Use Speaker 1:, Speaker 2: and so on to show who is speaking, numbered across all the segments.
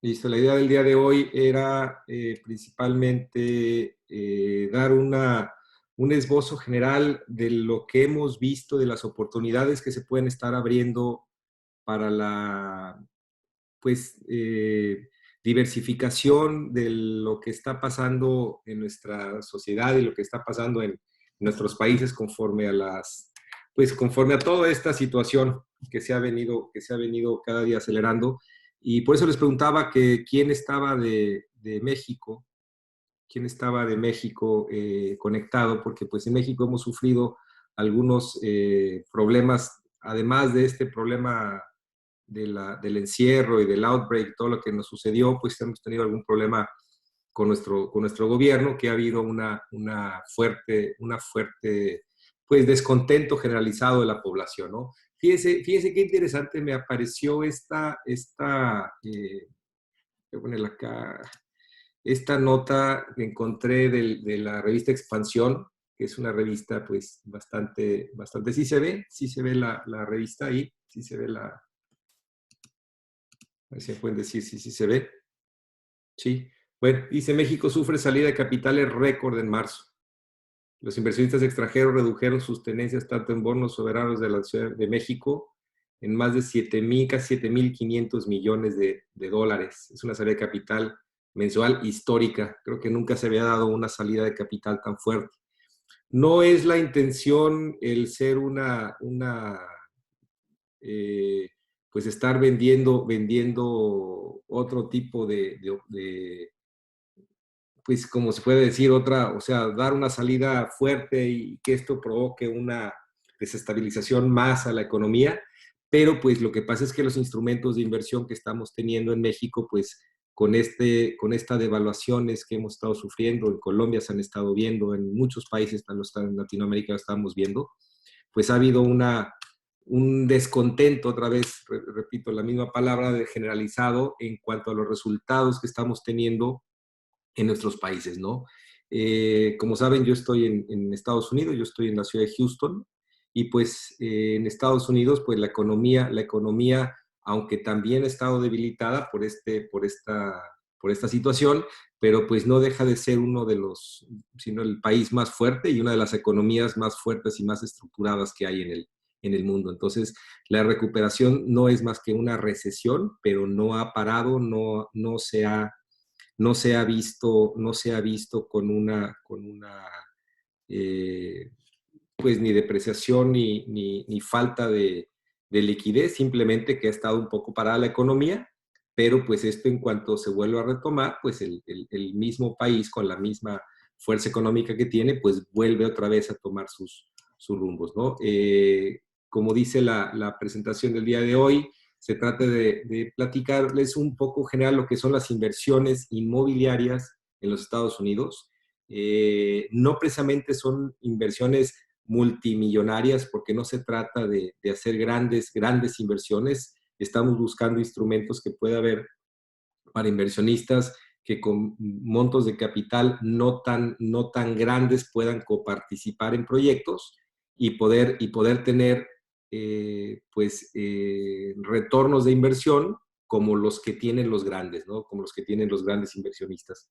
Speaker 1: Listo, la idea del día de hoy era principalmente dar un esbozo general de lo que hemos visto, de las oportunidades que se pueden estar abriendo para la pues, diversificación de lo que está pasando en nuestra sociedad y lo que está pasando en nuestros países conforme a pues conforme a toda esta situación que se ha venido cada día acelerando. Y por eso les preguntaba que quién estaba de México, quién estaba de México conectado, porque pues en México hemos sufrido algunos problemas, además de este problema del encierro y del outbreak, todo lo que nos sucedió, pues hemos tenido algún problema con nuestro gobierno, que ha habido una fuerte, pues, descontento generalizado de la población, ¿no? Fíjese qué interesante me apareció voy a ponerla acá, esta nota que encontré de la revista Expansión, que es una revista, pues, bastante, sí se ve la revista ahí, sí se ve a ver si me pueden decir si sí se ve. Sí. Bueno, dice México sufre salida de capitales récord en marzo. Los inversionistas extranjeros redujeron sus tenencias tanto en bonos soberanos de la Ciudad de México en más de 7,000, casi 7,500 millones de dólares. Es una salida de capital mensual histórica. Creo que nunca se había dado una salida de capital tan fuerte. No es la intención el ser eh, pues estar vendiendo otro tipo pues como se puede decir, o sea, dar una salida fuerte y que esto provoque una desestabilización más a la economía, pero pues lo que pasa es que los instrumentos de inversión que estamos teniendo en México, pues con esta devaluaciones que hemos estado sufriendo, en Colombia se han estado viendo, en muchos países, en Latinoamérica lo estamos viendo, pues ha habido un descontento, otra vez, repito la misma palabra, de generalizado en cuanto a los resultados que estamos teniendo en nuestros países, ¿no? Como saben, yo estoy en Estados Unidos, yo estoy en la ciudad de Houston, y pues en Estados Unidos, pues la economía, aunque también ha estado debilitada por esta situación, pero pues no deja de ser sino el país más fuerte y una de las economías más fuertes y más estructuradas que hay en el mundo. Entonces, la recuperación no es más que una recesión, pero no ha parado, no se ha visto eh, pues ni depreciación ni falta de liquidez, simplemente que ha estado un poco parada la economía, pero pues esto en cuanto se vuelva a retomar, pues el mismo país con la misma fuerza económica que tiene, pues vuelve otra vez a tomar sus rumbos, ¿no? Como dice la presentación del día de hoy, se trata de platicarles un poco general lo que son las inversiones inmobiliarias en los Estados Unidos. No precisamente son inversiones multimillonarias, porque no se trata de hacer grandes inversiones. Estamos buscando instrumentos que pueda haber para inversionistas que con montos de capital no tan grandes puedan coparticipar en proyectos y poder tener retornos de inversión como los que tienen los grandes, ¿no? Como los que tienen los grandes inversionistas.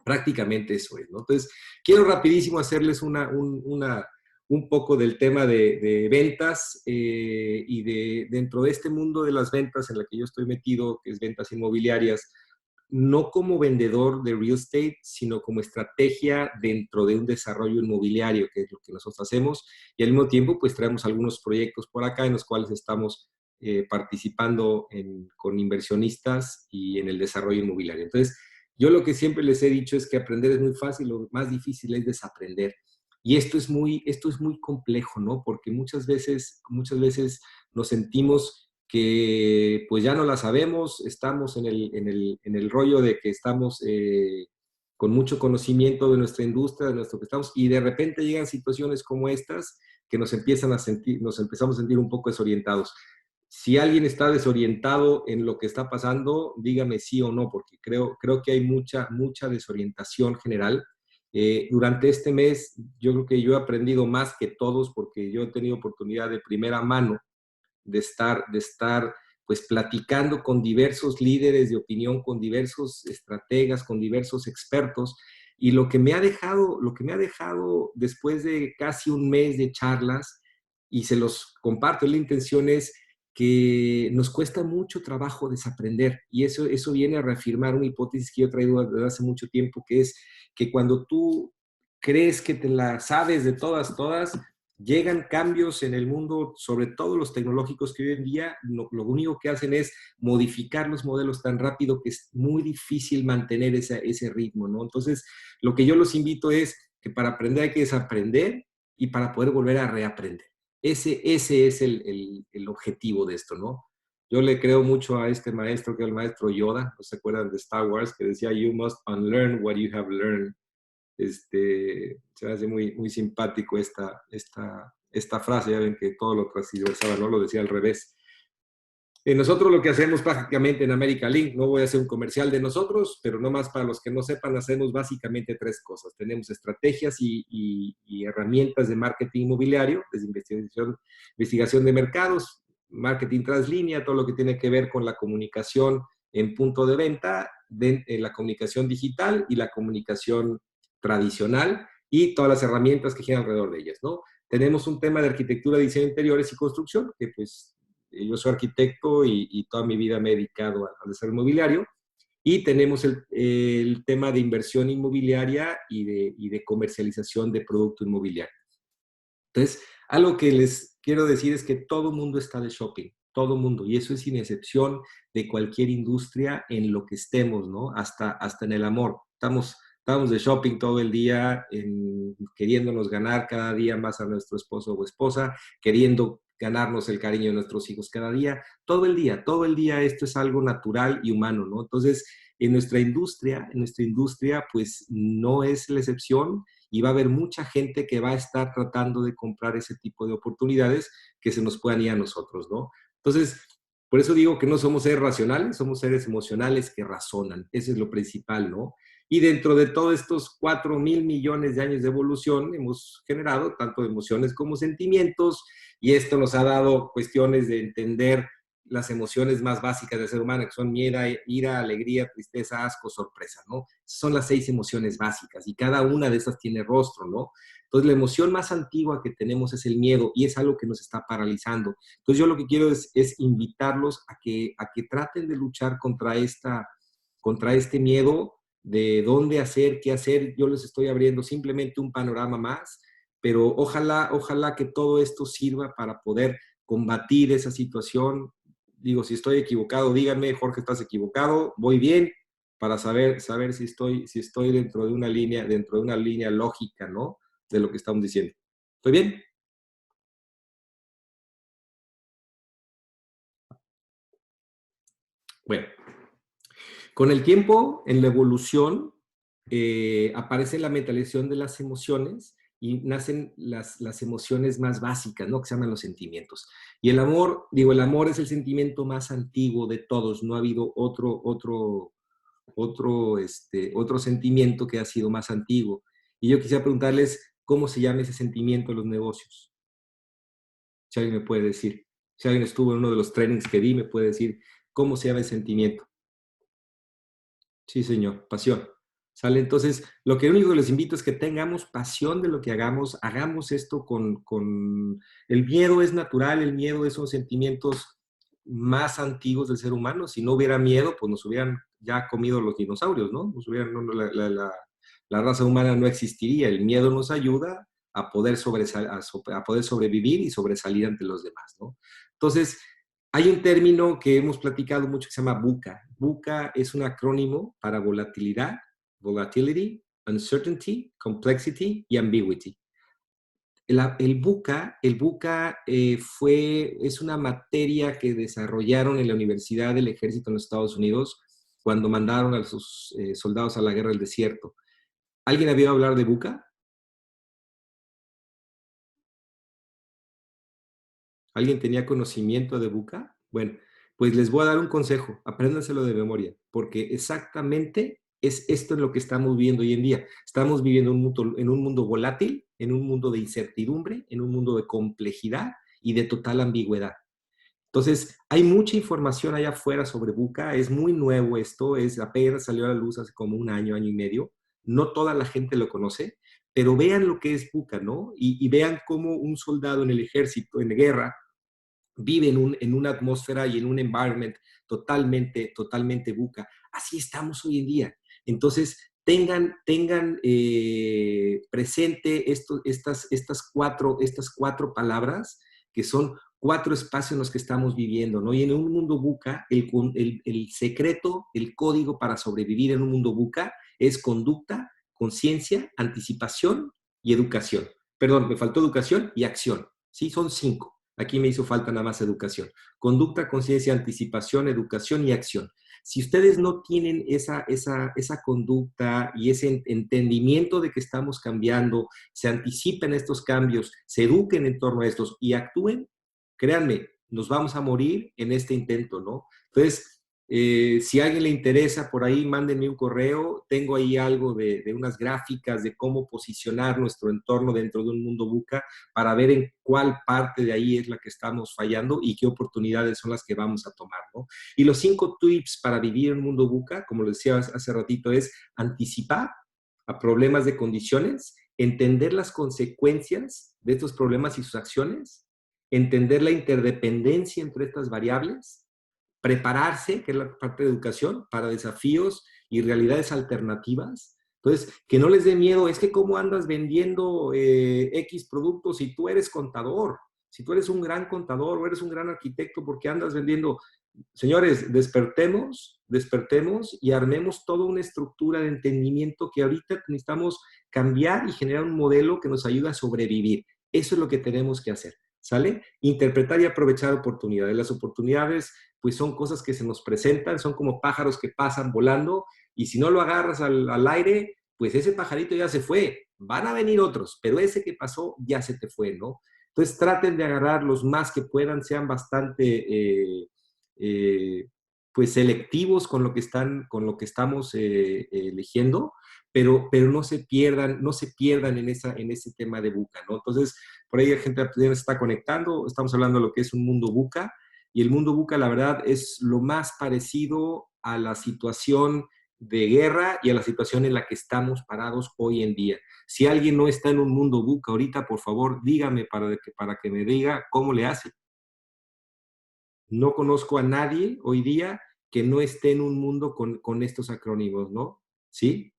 Speaker 1: Prácticamente eso es, ¿no? Entonces, quiero rapidísimo hacerles un poco del tema de ventas y dentro de este mundo de las ventas en la que yo estoy metido, que es ventas inmobiliarias, no como vendedor de real estate, sino como estrategia dentro de un desarrollo inmobiliario, que es lo que nosotros hacemos, y al mismo tiempo pues traemos algunos proyectos por acá en los cuales estamos participando con inversionistas y en el desarrollo inmobiliario. Entonces, yo lo que siempre les he dicho es que aprender es muy fácil, lo más difícil es desaprender. Y esto es muy complejo, ¿no? Porque muchas veces nos sentimos que pues ya no la sabemos, estamos en el rollo de que estamos con mucho conocimiento de nuestra industria, de nuestro que estamos, y de repente llegan situaciones como estas que nos empezamos a sentir un poco desorientados. Si alguien está desorientado en lo que está pasando, dígame sí o no, porque creo que hay mucha desorientación general. Durante este mes, yo creo que yo he aprendido más que todos, porque yo he tenido oportunidad de primera mano de estar pues platicando con diversos líderes de opinión, con diversos estrategas, con diversos expertos, y lo que me ha dejado después de casi un mes de charlas, y se los comparto, la intención es que nos cuesta mucho trabajo desaprender, y eso viene a reafirmar una hipótesis que yo he traído desde hace mucho tiempo, que es que cuando tú crees que te la sabes de todas, llegan cambios en el mundo, sobre todo los tecnológicos, que hoy en día lo único que hacen es modificar los modelos tan rápido que es muy difícil mantener ese ritmo, ¿no? Entonces, lo que yo los invito es que para aprender hay que desaprender y para poder volver a reaprender. Ese es el objetivo de esto, ¿no? Yo le creo mucho a este maestro, que es el maestro Yoda, ¿no se acuerdan de Star Wars? Que decía, you must unlearn what you have learned. Se me hace muy simpático esta frase, ya ven que todo lo transversaba, ¿no? Lo decía al revés. Nosotros lo que hacemos prácticamente en America Link, no voy a hacer un comercial de nosotros, pero no más para los que no sepan, hacemos básicamente tres cosas. Tenemos estrategias y herramientas de marketing inmobiliario, desde investigación de mercados, marketing translínea, todo lo que tiene que ver con la comunicación en punto de venta, la comunicación digital y la comunicación tradicional, y todas las herramientas que giran alrededor de ellas, ¿no? Tenemos un tema de arquitectura, diseño de interiores y construcción, que pues yo soy arquitecto y toda mi vida me he dedicado al desarrollo inmobiliario. Y tenemos el tema de inversión inmobiliaria y de comercialización de producto inmobiliario. Entonces, algo que les quiero decir es que todo mundo está de shopping, todo mundo, y eso es sin excepción de cualquier industria en lo que estemos, ¿no? Hasta en el amor. Estamos de shopping todo el día, queriéndonos ganar cada día más a nuestro esposo o esposa, queriendo ganarnos el cariño de nuestros hijos cada día, todo el día esto es algo natural y humano, ¿no? Entonces, en nuestra industria, pues no es la excepción, y va a haber mucha gente que va a estar tratando de comprar ese tipo de oportunidades que se nos puedan ir a nosotros, ¿no? Entonces, por eso digo que no somos seres racionales, somos seres emocionales que razonan. Eso es lo principal, ¿no? Y dentro de todos estos 4.000 millones de años de evolución, hemos generado tanto emociones como sentimientos, y esto nos ha dado cuestiones de entender las emociones más básicas del ser humano, que son miedo, ira, alegría, tristeza, asco, sorpresa, ¿no? Son las 6 emociones básicas, y cada una de esas tiene rostro, ¿no? Entonces, la emoción más antigua que tenemos es el miedo, y es algo que nos está paralizando. Entonces, yo lo que quiero es invitarlos a que traten de luchar contra este miedo, de dónde hacer, qué hacer. Yo les estoy abriendo simplemente un panorama más, pero ojalá que todo esto sirva para poder combatir esa situación. Digo, si estoy equivocado, díganme, Jorge, estás equivocado, voy bien, para saber si estoy dentro de una línea lógica, ¿no? De lo que estamos diciendo. ¿Estoy bien? Bueno, con el tiempo, en la evolución, aparece la mentalización de las emociones, y nacen las emociones más básicas, ¿no? Que se llaman los sentimientos. Y el amor, el amor es el sentimiento más antiguo de todos. No ha habido otro sentimiento que ha sido más antiguo. Y yo quisiera preguntarles cómo se llama ese sentimiento en los negocios. Si alguien me puede decir. Si alguien estuvo en uno de los trainings que di, me puede decir cómo se llama el sentimiento. Sí, señor, pasión. ¿Sale? Entonces, lo que único que les invito es que tengamos pasión de lo que hagamos esto con... El miedo es natural, el miedo es unos sentimientos más antiguos del ser humano. Si no hubiera miedo, pues nos hubieran ya comido los dinosaurios, ¿no? La raza humana no existiría. El miedo nos ayuda a poder, a poder sobrevivir y sobresalir ante los demás, ¿no? Entonces, hay un término que hemos platicado mucho que se llama VUCA. VUCA es un acrónimo para volatilidad, volatility, uncertainty, complexity y ambiguity. El VUCA es una materia que desarrollaron en la Universidad del Ejército en los Estados Unidos cuando mandaron a sus soldados a la guerra del desierto. ¿Alguien había oído hablar de VUCA? ¿Alguien tenía conocimiento de VUCA? Bueno, pues les voy a dar un consejo, apréndanselo de memoria, porque exactamente es esto en lo que estamos viviendo hoy en día. Estamos viviendo en un mundo volátil, en un mundo de incertidumbre, en un mundo de complejidad y de total ambigüedad. Entonces, hay mucha información allá afuera sobre Buca, es muy nuevo esto, apenas salió a la luz hace como un año, año y medio, no toda la gente lo conoce, pero vean lo que es Buca, ¿no? Y vean cómo un soldado en el ejército, en guerra, vive en una atmósfera y en un environment totalmente Buca. Así estamos hoy en día. Entonces, tengan presente estas cuatro palabras que son cuatro espacios en los que estamos viviendo, ¿no? Y en un mundo buca, el secreto, el código para sobrevivir en un mundo buca es conducta, conciencia, anticipación y educación. Perdón, me faltó educación y acción. Sí, son 5. Aquí me hizo falta nada más educación. Conducta, conciencia, anticipación, educación y acción. Si ustedes no tienen esa conducta y ese entendimiento de que estamos cambiando, se anticipen estos cambios, se eduquen en torno a estos y actúen, créanme, nos vamos a morir en este intento, ¿no? Entonces, si a alguien le interesa, por ahí mándenme un correo. Tengo ahí algo de unas gráficas de cómo posicionar nuestro entorno dentro de un mundo buca para ver en cuál parte de ahí es la que estamos fallando y qué oportunidades son las que vamos a tomar, ¿no? Y los 5 tips para vivir en un mundo buca, como lo decía hace ratito, es anticipar a problemas de condiciones, entender las consecuencias de estos problemas y sus acciones, entender la interdependencia entre estas variables, prepararse, que es la parte de educación, para desafíos y realidades alternativas. Entonces, que no les dé miedo, es que cómo andas vendiendo X productos si tú eres contador, si tú eres un gran contador o eres un gran arquitecto, ¿por qué andas vendiendo? Señores, despertemos y armemos toda una estructura de entendimiento que ahorita necesitamos cambiar y generar un modelo que nos ayude a sobrevivir. Eso es lo que tenemos que hacer, ¿sale? Interpretar y aprovechar oportunidades. Las oportunidades, pues son cosas que se nos presentan, son como pájaros que pasan volando y si no lo agarras al aire, pues ese pajarito ya se fue. Van a venir otros, pero ese que pasó ya se te fue, ¿no? Entonces traten de agarrar los más que puedan, sean bastante eh, pues selectivos con lo que estamos eligiendo, pero no se pierdan en ese tema de buca, ¿no? Entonces, por ahí la gente se está conectando, estamos hablando de lo que es un mundo buca, y el mundo buca, la verdad, es lo más parecido a la situación de guerra y a la situación en la que estamos parados hoy en día. Si alguien no está en un mundo buca ahorita, por favor, dígame para que me diga cómo le hace. No conozco a nadie hoy día que no esté en un mundo con estos acrónimos, ¿no? ¿Sí?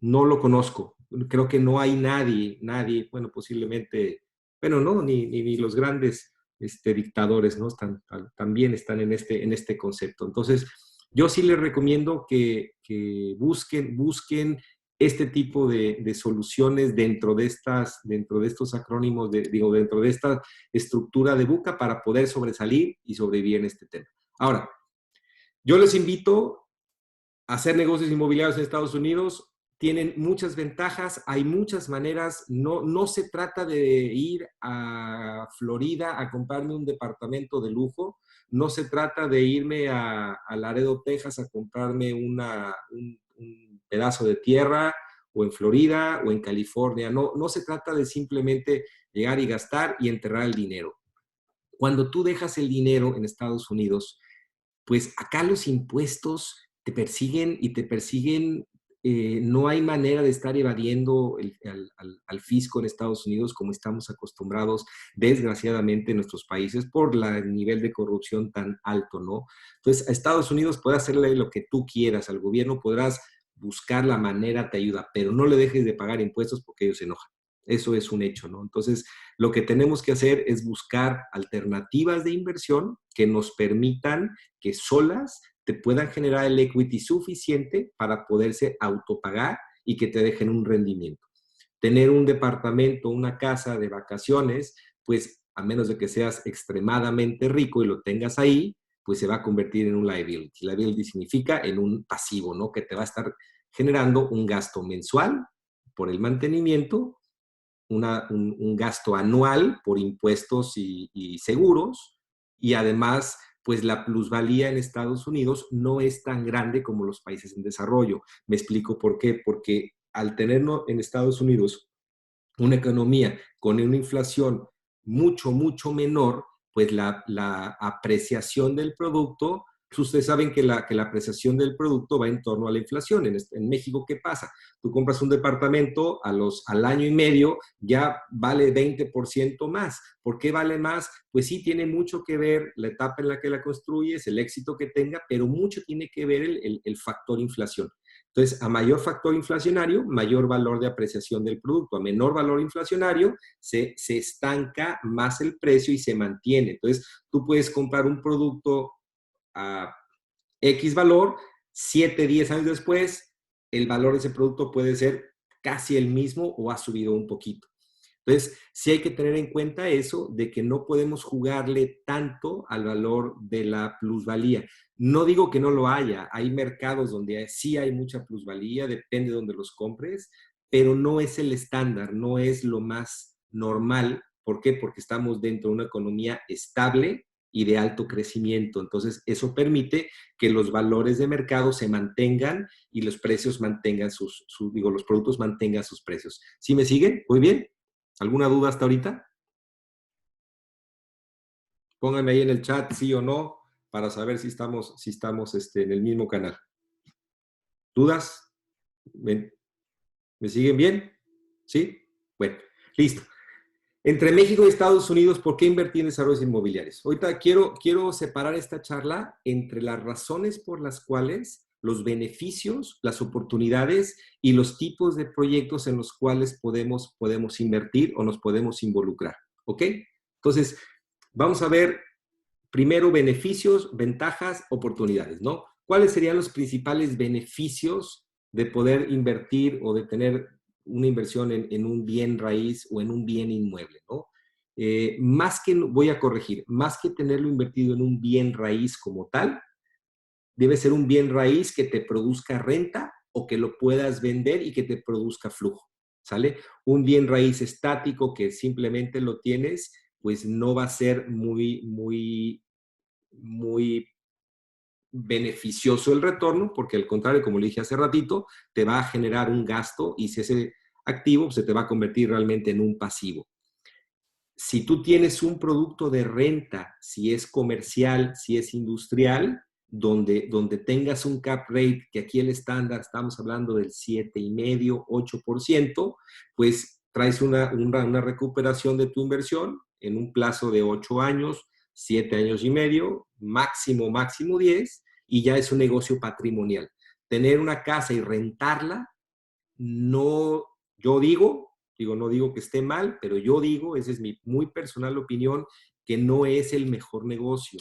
Speaker 1: No lo conozco. Creo que no hay nadie, bueno, posiblemente, bueno, no, ni los grandes dictadores, ¿no? También están en este concepto. Entonces, yo sí les recomiendo que busquen este tipo de soluciones dentro de estos acrónimos, dentro de esta estructura de buca para poder sobresalir y sobrevivir en este tema. Ahora, yo les invito hacer negocios inmobiliarios en Estados Unidos. Tienen muchas ventajas, hay muchas maneras. No se trata de ir a Florida a comprarme un departamento de lujo, no se trata de irme a Laredo, Texas a comprarme un pedazo de tierra, o en Florida o en California. No se trata de simplemente llegar y gastar y enterrar el dinero. Cuando tú dejas el dinero en Estados Unidos, pues acá los impuestos te persiguen y te persiguen. No hay manera de estar evadiendo al fisco en Estados Unidos como estamos acostumbrados, desgraciadamente, en nuestros países por el nivel de corrupción tan alto, ¿no? Entonces, a Estados Unidos puedes hacerle lo que tú quieras, al gobierno podrás buscar la manera, te ayuda, pero no le dejes de pagar impuestos porque ellos se enojan. Eso es un hecho, ¿no? Entonces, lo que tenemos que hacer es buscar alternativas de inversión que nos permitan que solas te puedan generar el equity suficiente para poderse autopagar y que te dejen un rendimiento. Tener un departamento, una casa de vacaciones, pues a menos de que seas extremadamente rico y lo tengas ahí, pues se va a convertir en un liability. Liability significa en un pasivo, ¿no? Que te va a estar generando un gasto mensual por el mantenimiento, un gasto anual por impuestos y seguros, y además, pues la plusvalía en Estados Unidos no es tan grande como los países en desarrollo. Me explico por qué. Porque al tener en Estados Unidos una economía con una inflación mucho menor, pues la apreciación del producto. Ustedes saben que la apreciación del producto va en torno a la inflación. En México, ¿qué pasa? Tú compras un departamento, al año y medio ya vale 20% más. ¿Por qué vale más? Pues sí, tiene mucho que ver la etapa en la que la construyes, el éxito que tenga, pero mucho tiene que ver el factor inflación. Entonces, a mayor factor inflacionario, mayor valor de apreciación del producto. A menor valor inflacionario, se estanca más el precio y se mantiene. Entonces, tú puedes comprar un producto a X valor, 7, 10 años después, el valor de ese producto puede ser casi el mismo o ha subido un poquito. Entonces, sí hay que tener en cuenta eso de que no podemos jugarle tanto al valor de la plusvalía. No digo que no lo haya, hay mercados donde sí hay mucha plusvalía, depende de donde los compres, pero no es el estándar, no es lo más normal. ¿Por qué? Porque estamos dentro de una economía estable y de alto crecimiento. Entonces, eso permite que los valores de mercado se mantengan y los precios mantengan los productos mantengan sus precios. ¿Sí me siguen? Muy bien. ¿Alguna duda hasta ahorita? Pónganme ahí en el chat sí o no para saber si estamos en el mismo canal. ¿Dudas? ¿Me siguen bien? ¿Sí? Bueno, listo. Entre México y Estados Unidos, ¿por qué invertir en desarrollos inmobiliarios? Ahorita quiero separar esta charla entre las razones por las cuales los beneficios, las oportunidades y los tipos de proyectos en los cuales podemos invertir o nos podemos involucrar. ¿Ok? Entonces, vamos a ver primero beneficios, ventajas, oportunidades, ¿no? ¿Cuáles serían los principales beneficios de poder invertir o de tener una inversión en un bien raíz o en un bien inmueble, ¿no? Voy a corregir, más que tenerlo invertido en un bien raíz como tal, debe ser un bien raíz que te produzca renta o que lo puedas vender y que te produzca flujo, ¿sale? Un bien raíz estático que simplemente lo tienes, pues no va a ser muy beneficioso el retorno, porque al contrario, como le dije hace ratito, te va a generar un gasto y si ese activo se te va a convertir realmente en un pasivo. Si tú tienes un producto de renta, si es comercial, si es industrial, donde tengas un cap rate, que aquí el estándar estamos hablando del 7,5, 8%, pues traes una recuperación de tu inversión en un plazo de 8 años, 7 años y medio, máximo 10, y ya es un negocio patrimonial. Tener una casa y rentarla, no, no digo que esté mal, pero yo digo, esa es mi muy personal opinión, que no es el mejor negocio.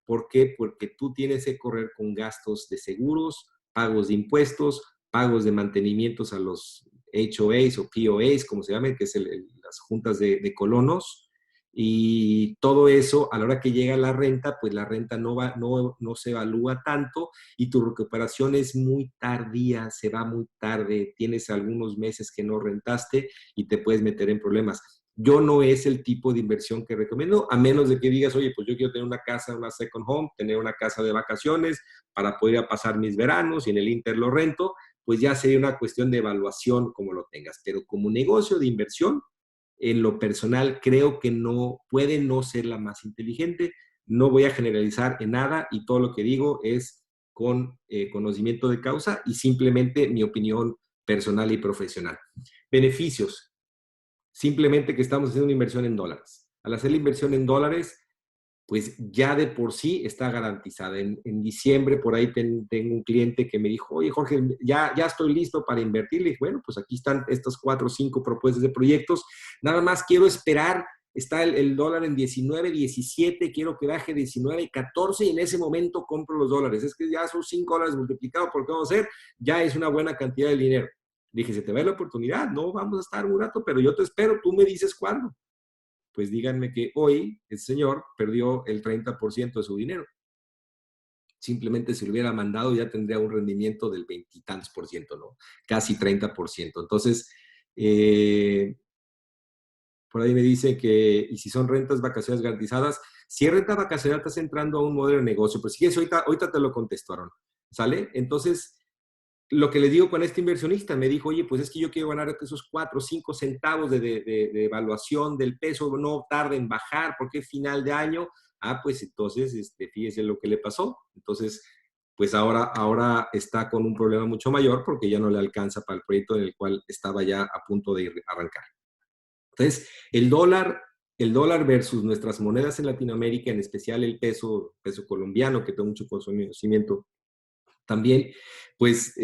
Speaker 1: ¿Por qué? Porque tú tienes que correr con gastos de seguros, pagos de impuestos, pagos de mantenimientos a los HOAs o POAs, como se llaman, que es las juntas de colonos, y todo eso, a la hora que llega la renta, pues la renta no se evalúa tanto y tu recuperación es muy tardía, se va muy tarde, tienes algunos meses que no rentaste y te puedes meter en problemas. Yo no es el tipo de inversión que recomiendo, a menos de que digas, oye, pues yo quiero tener una casa, una second home, tener una casa de vacaciones para poder ir a pasar mis veranos y en el Inter lo rento, pues ya sería una cuestión de evaluación como lo tengas. Pero como negocio de inversión, en lo personal creo que puede no ser la más inteligente. No voy a generalizar en nada y todo lo que digo es con conocimiento de causa y simplemente mi opinión personal y profesional. Beneficios. Simplemente que estamos haciendo una inversión en dólares. Al hacer la inversión en dólares, pues ya de por sí está garantizada. En diciembre por ahí tengo un cliente que me dijo, oye Jorge, ya estoy listo para invertir. Le dije, bueno, pues aquí están estas 4 o 5 propuestas de proyectos. Nada más quiero esperar, está el dólar en 19, 17, quiero que baje 19, 14 y en ese momento compro los dólares. Es que ya son $5 multiplicado por qué vamos a hacer, ya es una buena cantidad de dinero. Dije, se te va la oportunidad, no vamos a estar un rato, pero yo te espero, tú me dices cuándo. Pues díganme que hoy el señor perdió el 30% de su dinero. Simplemente si lo hubiera mandado ya tendría un rendimiento del 20 y tantos por ciento, ¿no? Casi 30%. Entonces, por ahí me dice que, y si son rentas vacaciones garantizadas, si es renta vacacional estás entrando a un modelo de negocio, pues si es ahorita te lo contestaron, ¿sale? Entonces, lo que le digo con este inversionista, me dijo, oye, pues es que yo quiero ganar esos 4 o 5 centavos de evaluación del peso, no tarde en bajar porque es final de año. Ah, pues entonces, fíjese lo que le pasó. Entonces, pues ahora está con un problema mucho mayor porque ya no le alcanza para el proyecto en el cual estaba ya a punto de arrancar. Entonces, el dólar versus nuestras monedas en Latinoamérica, en especial el peso colombiano, que tengo mucho conocimiento también, pues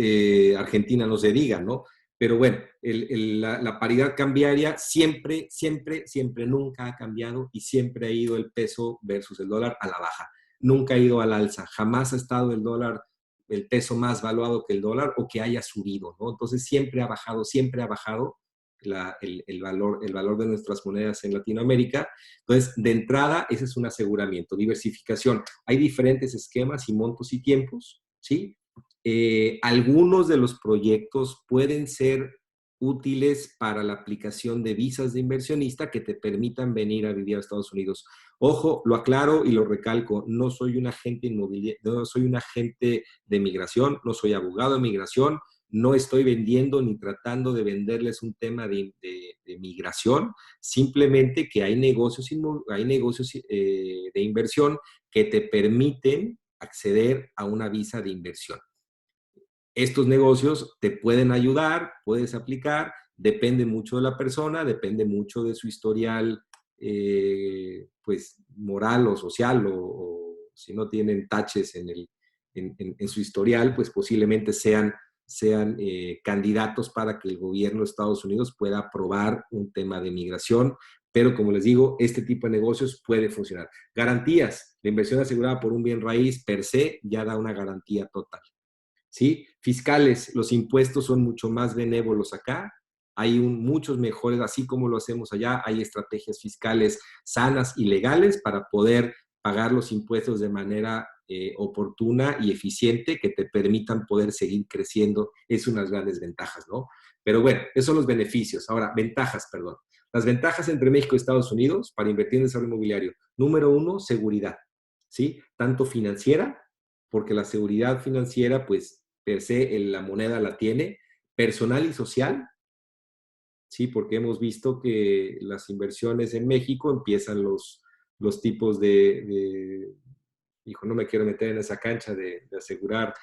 Speaker 1: Argentina no se diga, ¿no? Pero bueno, la paridad cambiaria siempre, siempre, siempre nunca ha cambiado y siempre ha ido el peso versus el dólar a la baja. Nunca ha ido al alza. Jamás ha estado el dólar, el peso más valuado que el dólar o que haya subido, ¿no? Entonces siempre ha bajado el valor de nuestras monedas en Latinoamérica. Entonces, de entrada, ese es un aseguramiento. Diversificación. Hay diferentes esquemas y montos y tiempos, ¿sí? Algunos de los proyectos pueden ser útiles para la aplicación de visas de inversionista que te permitan venir a vivir a Estados Unidos. Ojo, lo aclaro y lo recalco, no soy un agente inmobiliario, no soy un agente de migración, no soy abogado de migración, no estoy vendiendo ni tratando de venderles un tema de migración, simplemente que hay negocios de inversión que te permiten acceder a una visa de inversión. Estos negocios te pueden ayudar, puedes aplicar, depende mucho de la persona, depende mucho de su historial, pues, moral o social, o si no tienen taches en su historial, pues posiblemente sean candidatos para que el gobierno de Estados Unidos pueda aprobar un tema de migración. Pero como les digo, este tipo de negocios puede funcionar. Garantías. La inversión asegurada por un bien raíz per se ya da una garantía total. ¿Sí? Fiscales, los impuestos son mucho más benévolos acá, hay muchos mejores, así como lo hacemos allá, hay estrategias fiscales sanas y legales para poder pagar los impuestos de manera oportuna y eficiente que te permitan poder seguir creciendo. Es unas grandes ventajas, ¿no? Pero bueno, esos son los beneficios. Ahora, ventajas, perdón. Las ventajas entre México y Estados Unidos para invertir en desarrollo inmobiliario. Número uno, seguridad, ¿sí? Tanto financiera, porque la seguridad financiera, pues, per se, la moneda la tiene, personal y social, ¿sí? Porque hemos visto que las inversiones en México empiezan los tipos hijo, no me quiero meter en esa cancha de asegurar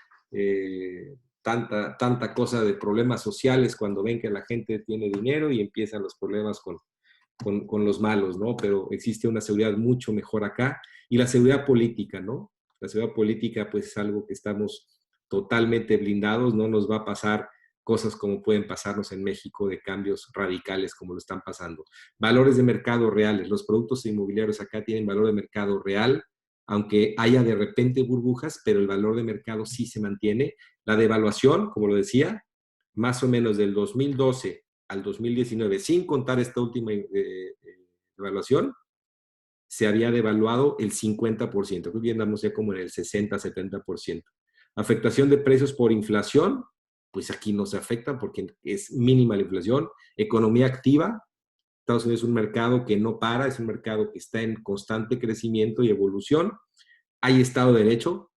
Speaker 1: tanta cosa de problemas sociales cuando ven que la gente tiene dinero y empiezan los problemas con los malos, ¿no? Pero existe una seguridad mucho mejor acá. Y la seguridad política, ¿no? La seguridad política, pues, es algo que estamos totalmente blindados, no nos va a pasar cosas como pueden pasarnos en México de cambios radicales como lo están pasando. Valores de mercado reales. Los productos inmobiliarios acá tienen valor de mercado real, aunque haya de repente burbujas, pero el valor de mercado sí se mantiene. La devaluación, como lo decía, más o menos del 2012 al 2019, sin contar esta última evaluación, se había devaluado el 50%. Creo que andamos ya como en el 60-70%. Afectación de precios por inflación, pues aquí no se afecta porque es mínima la inflación. Economía activa, Estados Unidos es un mercado que no para, es un mercado que está en constante crecimiento y evolución. Hay Estado de Derecho,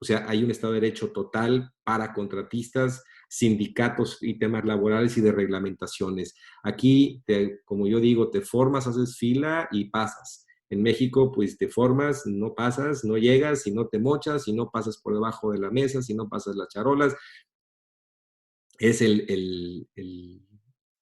Speaker 1: o sea, hay un Estado de Derecho total para contratistas, sindicatos y temas laborales y de reglamentaciones. Aquí, como yo digo, te formas, haces fila y pasas. En México, pues te formas, no pasas, no llegas, si no te mochas, si no pasas por debajo de la mesa, si no pasas las charolas. Es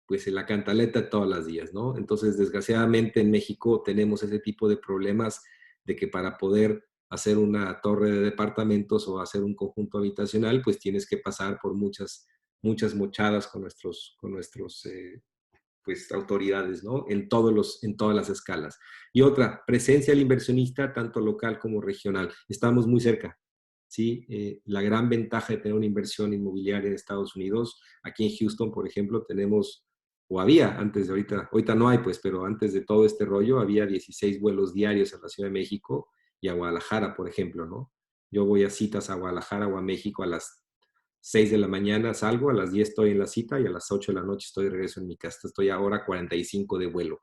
Speaker 1: pues la cantaleta todos los días, ¿no? Entonces, desgraciadamente en México tenemos ese tipo de problemas de que para poder hacer una torre de departamentos o hacer un conjunto habitacional, pues tienes que pasar por muchas mochadas con nuestros pues, autoridades, ¿no? En todas las escalas. Y otra, presencia del inversionista, tanto local como regional. Estamos muy cerca, ¿sí? La gran ventaja de tener una inversión inmobiliaria en Estados Unidos, aquí en Houston, por ejemplo, tenemos, o había antes de ahorita no hay, pues, pero antes de todo este rollo, había 16 vuelos diarios a la Ciudad de México y a Guadalajara, por ejemplo, ¿no? Yo voy a citas a Guadalajara o a México a las 6 de la mañana salgo, a las 10 estoy en la cita y a las 8 de la noche estoy de regreso en mi casa. Estoy a hora 45 de vuelo.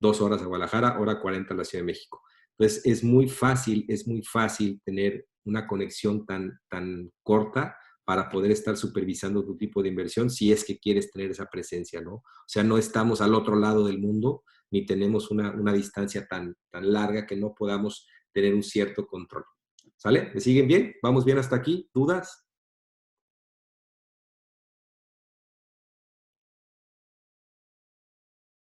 Speaker 1: 2 horas a Guadalajara, hora 40 a la Ciudad de México. Entonces, es muy fácil tener una conexión tan corta para poder estar supervisando tu tipo de inversión si es que quieres tener esa presencia, ¿no? O sea, no estamos al otro lado del mundo, ni tenemos una distancia tan larga que no podamos tener un cierto control. ¿Sale? ¿Me siguen bien? ¿Vamos bien hasta aquí? ¿Dudas?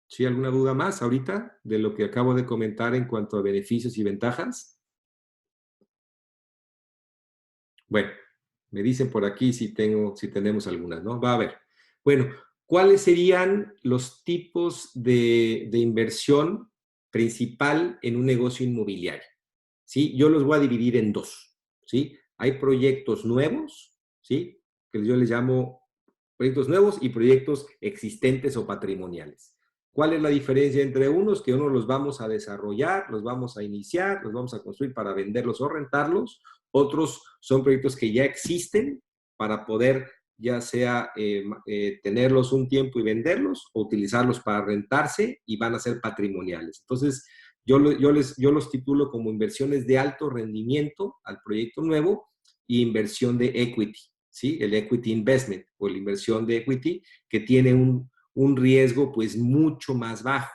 Speaker 1: ¿Sí? ¿Alguna duda más ahorita de lo que acabo de comentar en cuanto a beneficios y ventajas? Bueno, me dicen por aquí si tenemos algunas, ¿no? Va a ver. Bueno, ¿cuáles serían los tipos de inversión principal en un negocio inmobiliario? ¿Sí? Yo los voy a dividir en dos, ¿sí? Hay proyectos nuevos, ¿sí? Que yo les llamo proyectos nuevos y proyectos existentes o patrimoniales. ¿Cuál es la diferencia entre unos? Que unos los vamos a desarrollar, los vamos a iniciar, los vamos a construir para venderlos o rentarlos. Otros son proyectos que ya existen para poder ya sea tenerlos un tiempo y venderlos o utilizarlos para rentarse y van a ser patrimoniales. Entonces, yo los titulo como inversiones de alto rendimiento al proyecto nuevo y inversión de equity, ¿sí? El equity investment o la inversión de equity que tiene un riesgo pues mucho más bajo.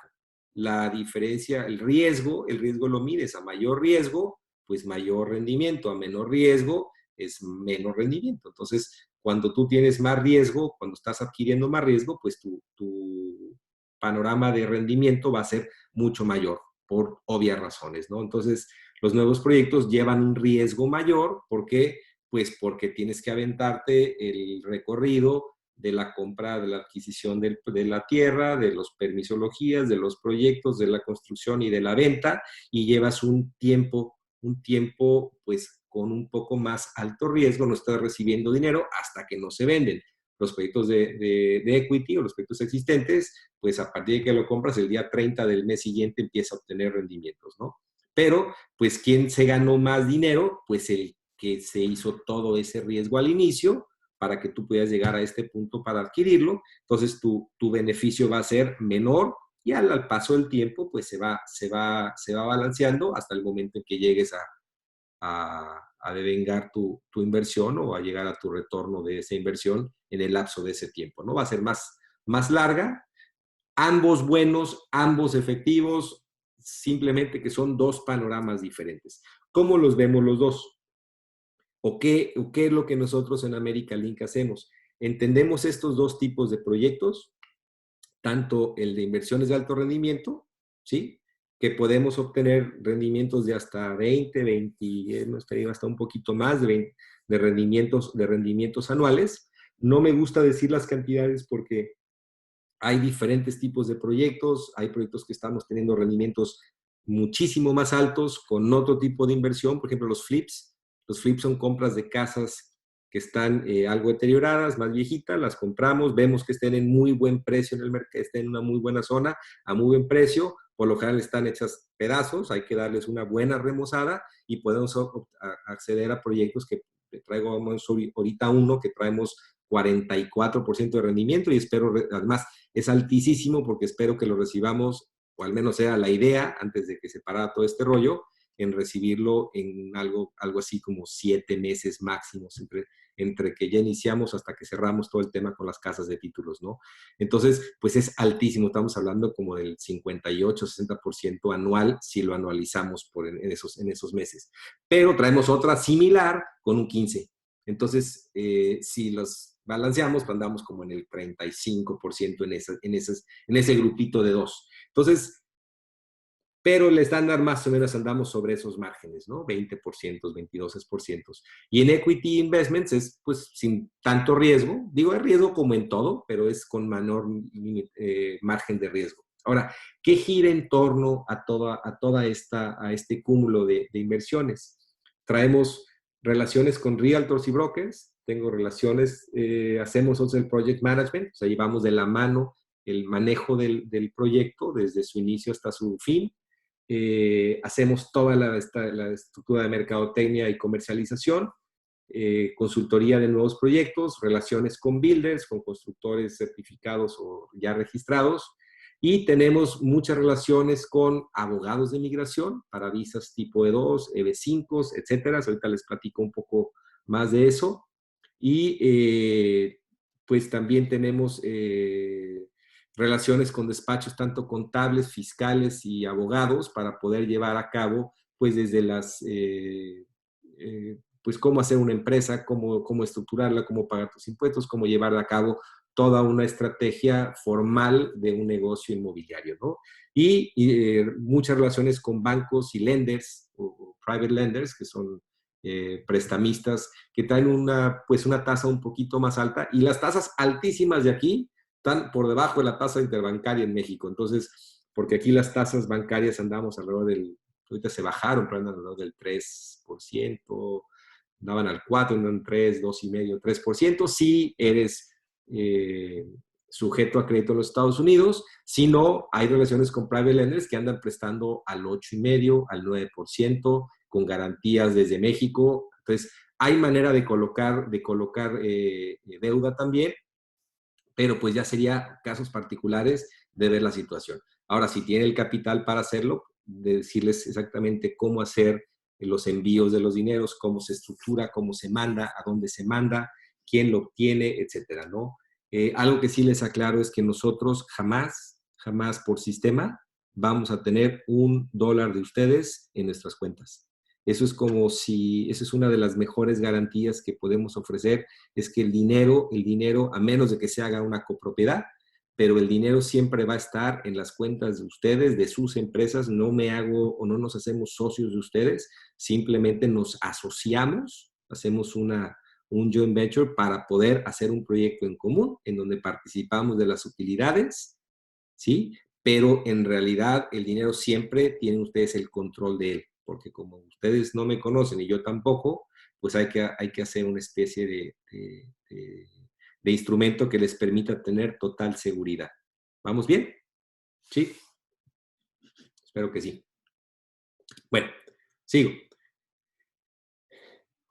Speaker 1: La diferencia, el riesgo lo mides a mayor riesgo, pues mayor rendimiento, a menor riesgo es menos rendimiento. Entonces, cuando tú tienes más riesgo, cuando estás adquiriendo más riesgo, pues tu panorama de rendimiento va a ser mucho mayor por obvias razones, ¿no? Entonces, los nuevos proyectos llevan un riesgo mayor, ¿por qué? Pues porque tienes que aventarte el recorrido de la compra, de la adquisición de la tierra, de las permisologías, de los proyectos, de la construcción y de la venta, y llevas un tiempo pues con un poco más alto riesgo, no estás recibiendo dinero hasta que no se venden. Los proyectos de equity o los proyectos existentes, pues a partir de que lo compras, el día 30 del mes siguiente empieza a obtener rendimientos, ¿no? Pero, pues, ¿quién se ganó más dinero? Pues el que se hizo todo ese riesgo al inicio para que tú puedas llegar a este punto para adquirirlo. Entonces, tu beneficio va a ser menor y al paso del tiempo, pues se va balanceando hasta el momento en que llegues a devengar tu inversión o a llegar a tu retorno de esa inversión en el lapso de ese tiempo, ¿no? Va a ser más larga, ambos buenos, ambos efectivos, simplemente que son dos panoramas diferentes. ¿Cómo los vemos los dos? ¿O qué es lo que nosotros en América Link hacemos? Entendemos estos dos tipos de proyectos, tanto el de inversiones de alto rendimiento, ¿sí? Que podemos obtener rendimientos de hasta 20, hemos tenido hasta un poquito más de rendimientos anuales. No me gusta decir las cantidades porque hay diferentes tipos de proyectos, hay proyectos que estamos teniendo rendimientos muchísimo más altos con otro tipo de inversión, por ejemplo los flips. Los flips son compras de casas que están algo deterioradas, más viejitas, las compramos, vemos que estén en muy buen precio en el mercado, estén en una muy buena zona, a muy buen precio, por lo general están hechas pedazos, hay que darles una buena remozada y podemos acceder a proyectos que traigo ahorita uno que traemos 44% de rendimiento y espero, además, es altísimo porque espero que lo recibamos, o al menos sea la idea, antes de que se parara todo este rollo, en recibirlo en algo así como 7 meses máximos, entre que ya iniciamos hasta que cerramos todo el tema con las casas de títulos, ¿no? Entonces, pues es altísimo, estamos hablando como del 58-60% anual si lo anualizamos en esos meses. Pero traemos otra similar con un 15%. Entonces, si los balanceamos, pues andamos como en el 35% en ese grupito de dos. Entonces, pero el estándar más o menos andamos sobre esos márgenes, ¿no? 20%, 22%. Y en equity investments es pues sin tanto riesgo, digo, hay riesgo como en todo, pero es con menor margen de riesgo. Ahora, ¿qué gira en torno a este cúmulo de inversiones? Traemos relaciones con realtors y brokers, tengo relaciones, hacemos nosotros el project management, o sea, llevamos de la mano el manejo del proyecto desde su inicio hasta su fin. Hacemos toda la estructura de mercadotecnia y comercialización, consultoría de nuevos proyectos, relaciones con builders, con constructores certificados o ya registrados, y tenemos muchas relaciones con abogados de migración para visas tipo E2, EB5, etcétera. Ahorita les platico un poco más de eso. Y pues también tenemos relaciones con despachos tanto contables, fiscales y abogados para poder llevar a cabo pues desde pues cómo hacer una empresa, cómo estructurarla, cómo pagar tus impuestos, cómo llevar a cabo toda una estrategia formal de un negocio inmobiliario, ¿no? Y muchas relaciones con bancos y lenders, o private lenders, que son prestamistas, que traen pues una tasa un poquito más alta, y las tasas altísimas de aquí están por debajo de la tasa interbancaria en México. Entonces, porque aquí las tasas bancarias andamos alrededor ahorita se bajaron, pero andan alrededor del 3%, daban al 4, andan 3, 2,5, 3%, si eres eh, sujeto a crédito en los Estados Unidos. Si no, hay relaciones con private lenders que andan prestando al 8,5, al 9%, con garantías desde México. Entonces, hay manera de colocar deuda también, pero pues ya sería casos particulares de ver la situación. Ahora, si tiene el capital para hacerlo, de decirles exactamente cómo hacer los envíos de los dineros, cómo se estructura, cómo se manda, a dónde se manda, quién lo obtiene, etcétera, ¿no? Algo que sí les aclaro es que nosotros jamás por sistema vamos a tener $1 de ustedes en nuestras cuentas. Eso es como si, esa es una de las mejores garantías que podemos ofrecer, es que el dinero, a menos de que se haga una copropiedad, pero el dinero siempre va a estar en las cuentas de ustedes, de sus empresas. No me hago o no nos hacemos socios de ustedes, simplemente nos asociamos, hacemos un joint venture para poder hacer un proyecto en común en donde participamos de las utilidades, ¿sí? Pero en realidad el dinero siempre tienen ustedes el control de él, porque como ustedes no me conocen y yo tampoco, pues hay que hacer una especie de instrumento que les permita tener total seguridad. ¿Vamos bien? ¿Sí? Espero que sí. Bueno, sigo.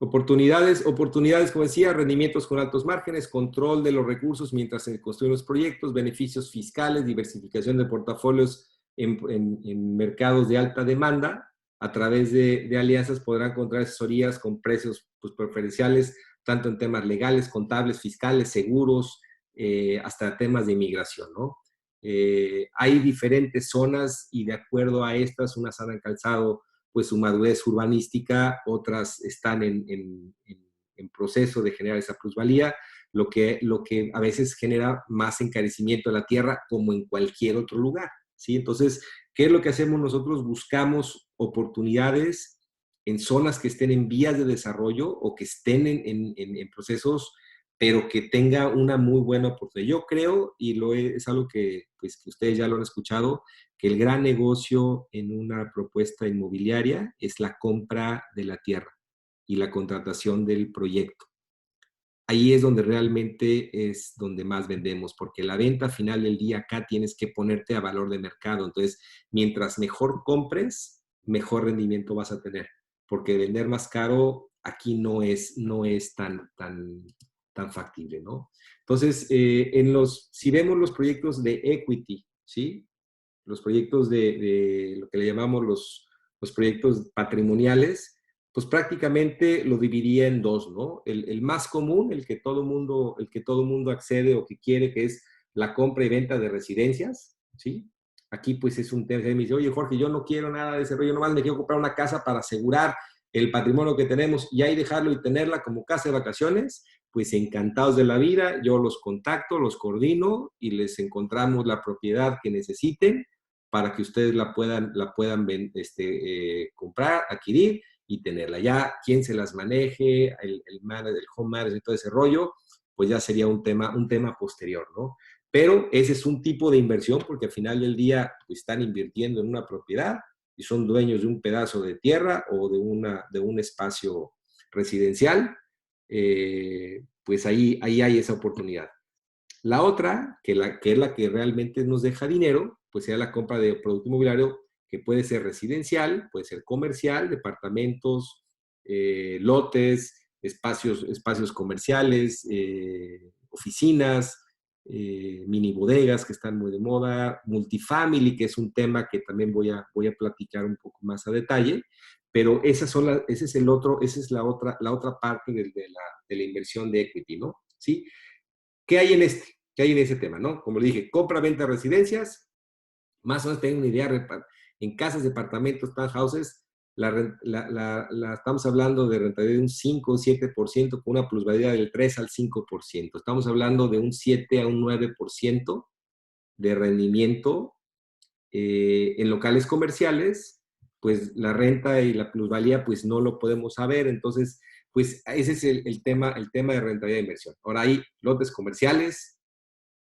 Speaker 1: Oportunidades, como decía, rendimientos con altos márgenes, control de los recursos mientras se construyen los proyectos, beneficios fiscales, diversificación de portafolios en mercados de alta demanda. A través de alianzas podrán encontrar asesorías con precios pues, preferenciales, tanto en temas legales, contables, fiscales, seguros, hasta temas de inmigración, ¿no? Hay diferentes zonas y de acuerdo a estas, unas han alcanzado pues su madurez urbanística, otras están en proceso de generar esa plusvalía, lo que a veces genera más encarecimiento de la tierra, como en cualquier otro lugar, ¿sí? Entonces, ¿qué es lo que hacemos nosotros? Buscamos oportunidades en zonas que estén en vías de desarrollo o que estén en procesos, pero que tenga una muy buena oportunidad. Yo creo, y es algo que, pues, que ustedes ya lo han escuchado, que el gran negocio en una propuesta inmobiliaria es la compra de la tierra y la contratación del proyecto. Ahí es donde realmente es donde más vendemos, porque la venta final del día acá tienes que ponerte a valor de mercado. Entonces, mientras mejor compres, mejor rendimiento vas a tener, porque vender más caro aquí no es tan factible, ¿no? Entonces, si vemos los proyectos de equity, ¿sí? Los proyectos de lo que le llamamos los proyectos patrimoniales, pues prácticamente lo dividiría en dos, ¿no? El más común, el que todo mundo accede o que quiere, que es la compra y venta de residencias, ¿sí? Aquí pues es un tema que me dice, oye Jorge, yo no quiero nada de ese rollo, nomás me quiero comprar una casa para asegurar el patrimonio que tenemos y ahí dejarlo y tenerla como casa de vacaciones. Pues encantados de la vida, yo los contacto, los coordino y les encontramos la propiedad que necesiten para que ustedes la puedan comprar, adquirir y tenerla. Ya quien se las maneje, el home manager y todo ese rollo, pues ya sería un tema posterior, ¿no? Pero ese es un tipo de inversión porque al final del día pues, están invirtiendo en una propiedad y son dueños de un pedazo de tierra o de un espacio residencial, pues ahí hay esa oportunidad. La otra, que es la que realmente nos deja dinero, pues sea la compra de producto inmobiliario que puede ser residencial, puede ser comercial, departamentos, lotes, espacios comerciales, oficinas, mini bodegas que están muy de moda, multifamily, que es un tema que también voy a platicar un poco más a detalle, pero esa es la otra parte de la inversión de equity, ¿no? ¿Sí? ¿Qué hay en ese tema, no? Como le dije, compra, venta de residencias, más o menos tengo una idea, en casas, departamentos, townhouses, estamos hablando de rentabilidad de un 5 o 7% con una plusvalía del 3 al 5%. Estamos hablando de un 7 a un 9% de rendimiento en locales comerciales. Pues la renta y la plusvalía pues no lo podemos saber. Entonces, pues ese es el tema de rentabilidad de inversión. Ahora hay lotes comerciales,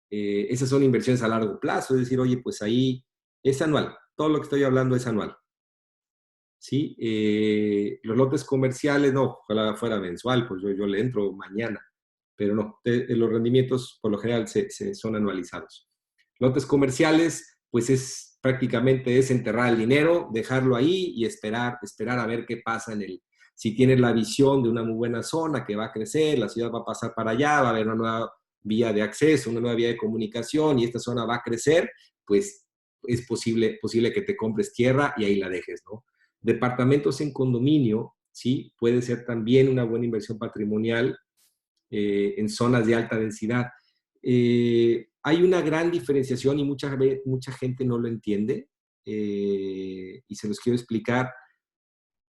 Speaker 1: esas son inversiones a largo plazo, es decir, oye, pues ahí es anual, todo lo que estoy hablando es anual. ¿Sí? Los lotes comerciales, no, ojalá fuera mensual, pues yo le entro mañana, pero no, los rendimientos por lo general son anualizados. Lotes comerciales, pues prácticamente es enterrar el dinero, dejarlo ahí y esperar a ver qué pasa si tienes la visión de una muy buena zona que va a crecer, la ciudad va a pasar para allá, va a haber una nueva vía de acceso, una nueva vía de comunicación y esta zona va a crecer, pues es posible que te compres tierra y ahí la dejes, ¿no? Departamentos en condominio, sí, puede ser también una buena inversión patrimonial en zonas de alta densidad. Hay una gran diferenciación y mucha gente no lo entiende y se los quiero explicar.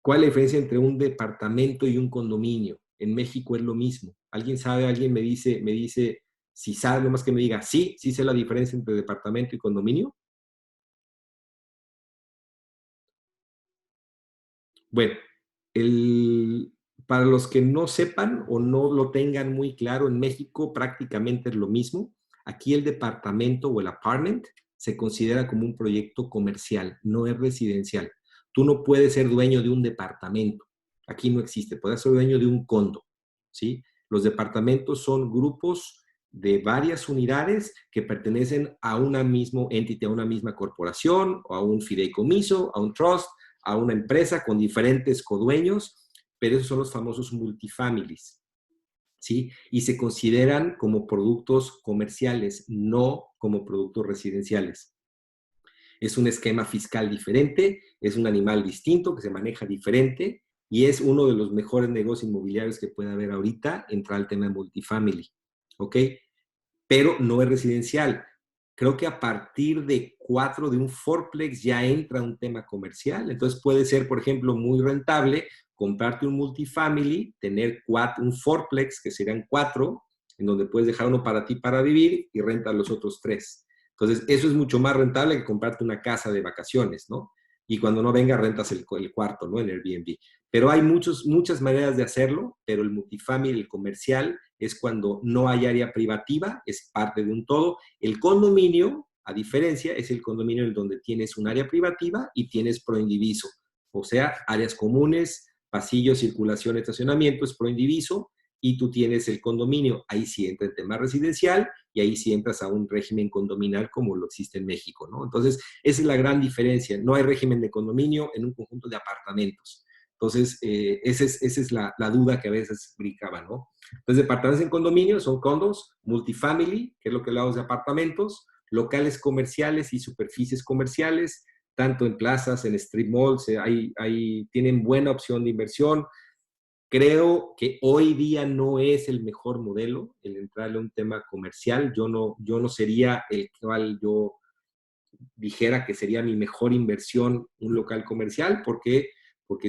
Speaker 1: ¿Cuál es la diferencia entre un departamento y un condominio? En México es lo mismo. ¿Alguien sabe? ¿Alguien me dice, si sabe, nomás que me diga, sí sé la diferencia entre departamento y condominio? Bueno, para los que no sepan o no lo tengan muy claro, en México prácticamente es lo mismo. Aquí el departamento o el apartment se considera como un proyecto comercial, no es residencial. Tú no puedes ser dueño de un departamento. Aquí no existe. Puedes ser dueño de un condo, ¿sí? Los departamentos son grupos de varias unidades que pertenecen a una misma entidad, a una misma corporación o a un fideicomiso, a un trust, a una empresa con diferentes codueños, pero esos son los famosos multifamilies, ¿sí? Y se consideran como productos comerciales, no como productos residenciales. Es un esquema fiscal diferente, es un animal distinto que se maneja diferente y es uno de los mejores negocios inmobiliarios que puede haber ahorita, entrar al tema de multifamily, ¿ok? Pero no es residencial. Creo que a partir de 4 de un fourplex ya entra un tema comercial. Entonces puede ser, por ejemplo, muy rentable comprarte un multifamily, tener un fourplex, que serían 4, en donde puedes dejar uno para ti para vivir y rentar los otros 3. Entonces, eso es mucho más rentable que comprarte una casa de vacaciones, ¿no? Y cuando no venga, rentas el cuarto, ¿no? En Airbnb. Pero hay muchas maneras de hacerlo, pero el multifamily, el comercial, es cuando no hay área privativa, es parte de un todo. El condominio, a diferencia, es el condominio en donde tienes un área privativa y tienes proindiviso, o sea, áreas comunes, pasillos, circulación, estacionamiento, es proindiviso, y tú tienes el condominio. Ahí sí entra el tema residencial y ahí sí entras a un régimen condominal como lo existe en México, ¿no? Entonces, esa es la gran diferencia. No hay régimen de condominio en un conjunto de apartamentos. Entonces, esa es la duda que a veces brincaba, ¿no? Entonces, departamentos en condominio son condos, multifamily, que es lo que hablamos de apartamentos, locales comerciales y superficies comerciales, tanto en plazas, en strip malls, tienen buena opción de inversión. Creo que hoy día no es el mejor modelo el entrarle a un tema comercial. Yo no sería el cual yo dijera que sería mi mejor inversión un local comercial, porque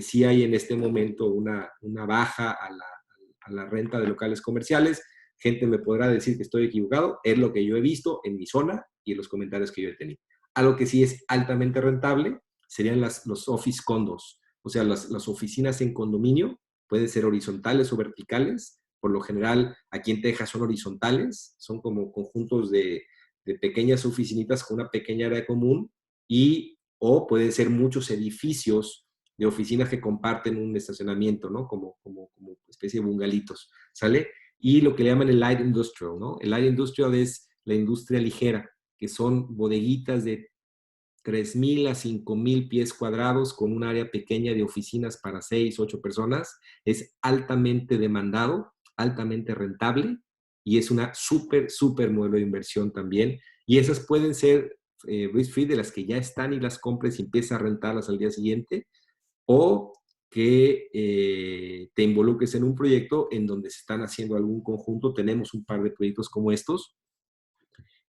Speaker 1: sí hay en este momento una baja a la renta de locales comerciales. Gente me podrá decir que estoy equivocado, es lo que yo he visto en mi zona y en los comentarios que yo he tenido. Algo que sí es altamente rentable serían los office condos, o sea, las oficinas en condominio pueden ser horizontales o verticales. Por lo general, aquí en Texas son horizontales, son como conjuntos de pequeñas oficinitas con una pequeña área común o pueden ser muchos edificios de oficinas que comparten un estacionamiento, ¿no? Como especie de bungalitos, ¿sale? Y lo que le llaman el light industrial, ¿no? El light industrial es la industria ligera, que son bodeguitas de 3,000 a 5,000 pies cuadrados con un área pequeña de oficinas para 6, 8 personas. Es altamente demandado, altamente rentable y es una súper modelo de inversión también. Y esas pueden ser risk free de las que ya están y las compres y empiezas a rentarlas al día siguiente, o que te involucres en un proyecto en donde se están haciendo algún conjunto. Tenemos un par de proyectos como estos,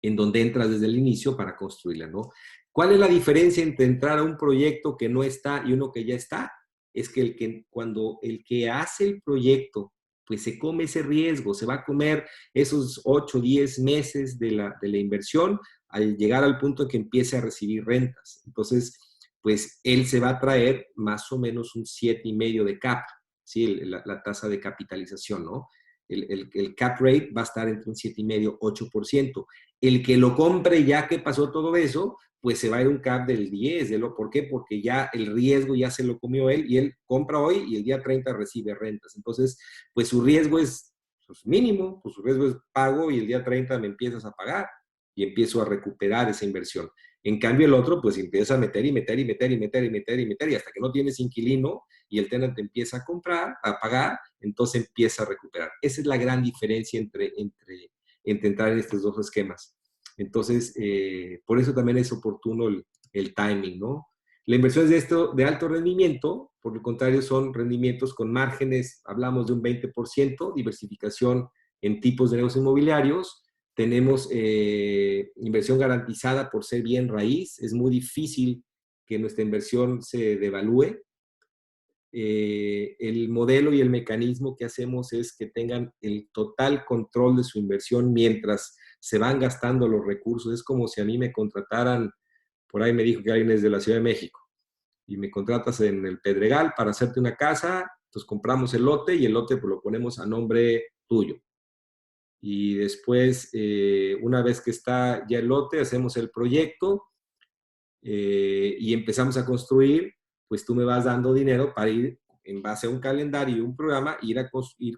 Speaker 1: en donde entras desde el inicio para construirla, ¿no? ¿Cuál es la diferencia entre entrar a un proyecto que no está y uno que ya está? Es que, cuando el que hace el proyecto, pues se come ese riesgo, se va a comer esos 8 o 10 meses de la inversión al llegar al punto en que empiece a recibir rentas. Entonces, pues él se va a traer más o menos un 7,5 de cap, ¿sí? La tasa de capitalización, ¿no? El cap rate va a estar entre un 7,5, 8%. El que lo compre ya que pasó todo eso, pues se va a ir un cap del 10. ¿Por qué? Porque ya el riesgo ya se lo comió él y él compra hoy y el día 30 recibe rentas. Entonces, pues su riesgo es pues, mínimo, pues su riesgo es pago y el día 30 me empiezas a pagar y empiezo a recuperar esa inversión. En cambio, el otro, pues empieza a meter y meter y meter y meter y meter y meter y hasta que no tienes inquilino y el tenant empieza a comprar, a pagar, entonces empieza a recuperar. Esa es la gran diferencia entre entrar en estos dos esquemas. Entonces, por eso también es oportuno el timing, ¿no? La inversión es de alto rendimiento, por el contrario, son rendimientos con márgenes, hablamos de un 20%, diversificación en tipos de negocios inmobiliarios, tenemos inversión garantizada por ser bien raíz, es muy difícil que nuestra inversión se devalúe. El modelo y el mecanismo que hacemos es que tengan el total control de su inversión mientras se van gastando los recursos. Es como si a mí me contrataran, por ahí me dijo que alguien es de la Ciudad de México, y me contratas en el Pedregal para hacerte una casa, entonces compramos el lote y el lote pues, lo ponemos a nombre tuyo. Y después, una vez que está ya el lote, hacemos el proyecto y empezamos a construir, pues tú me vas dando dinero para ir en base a un calendario y un programa, ir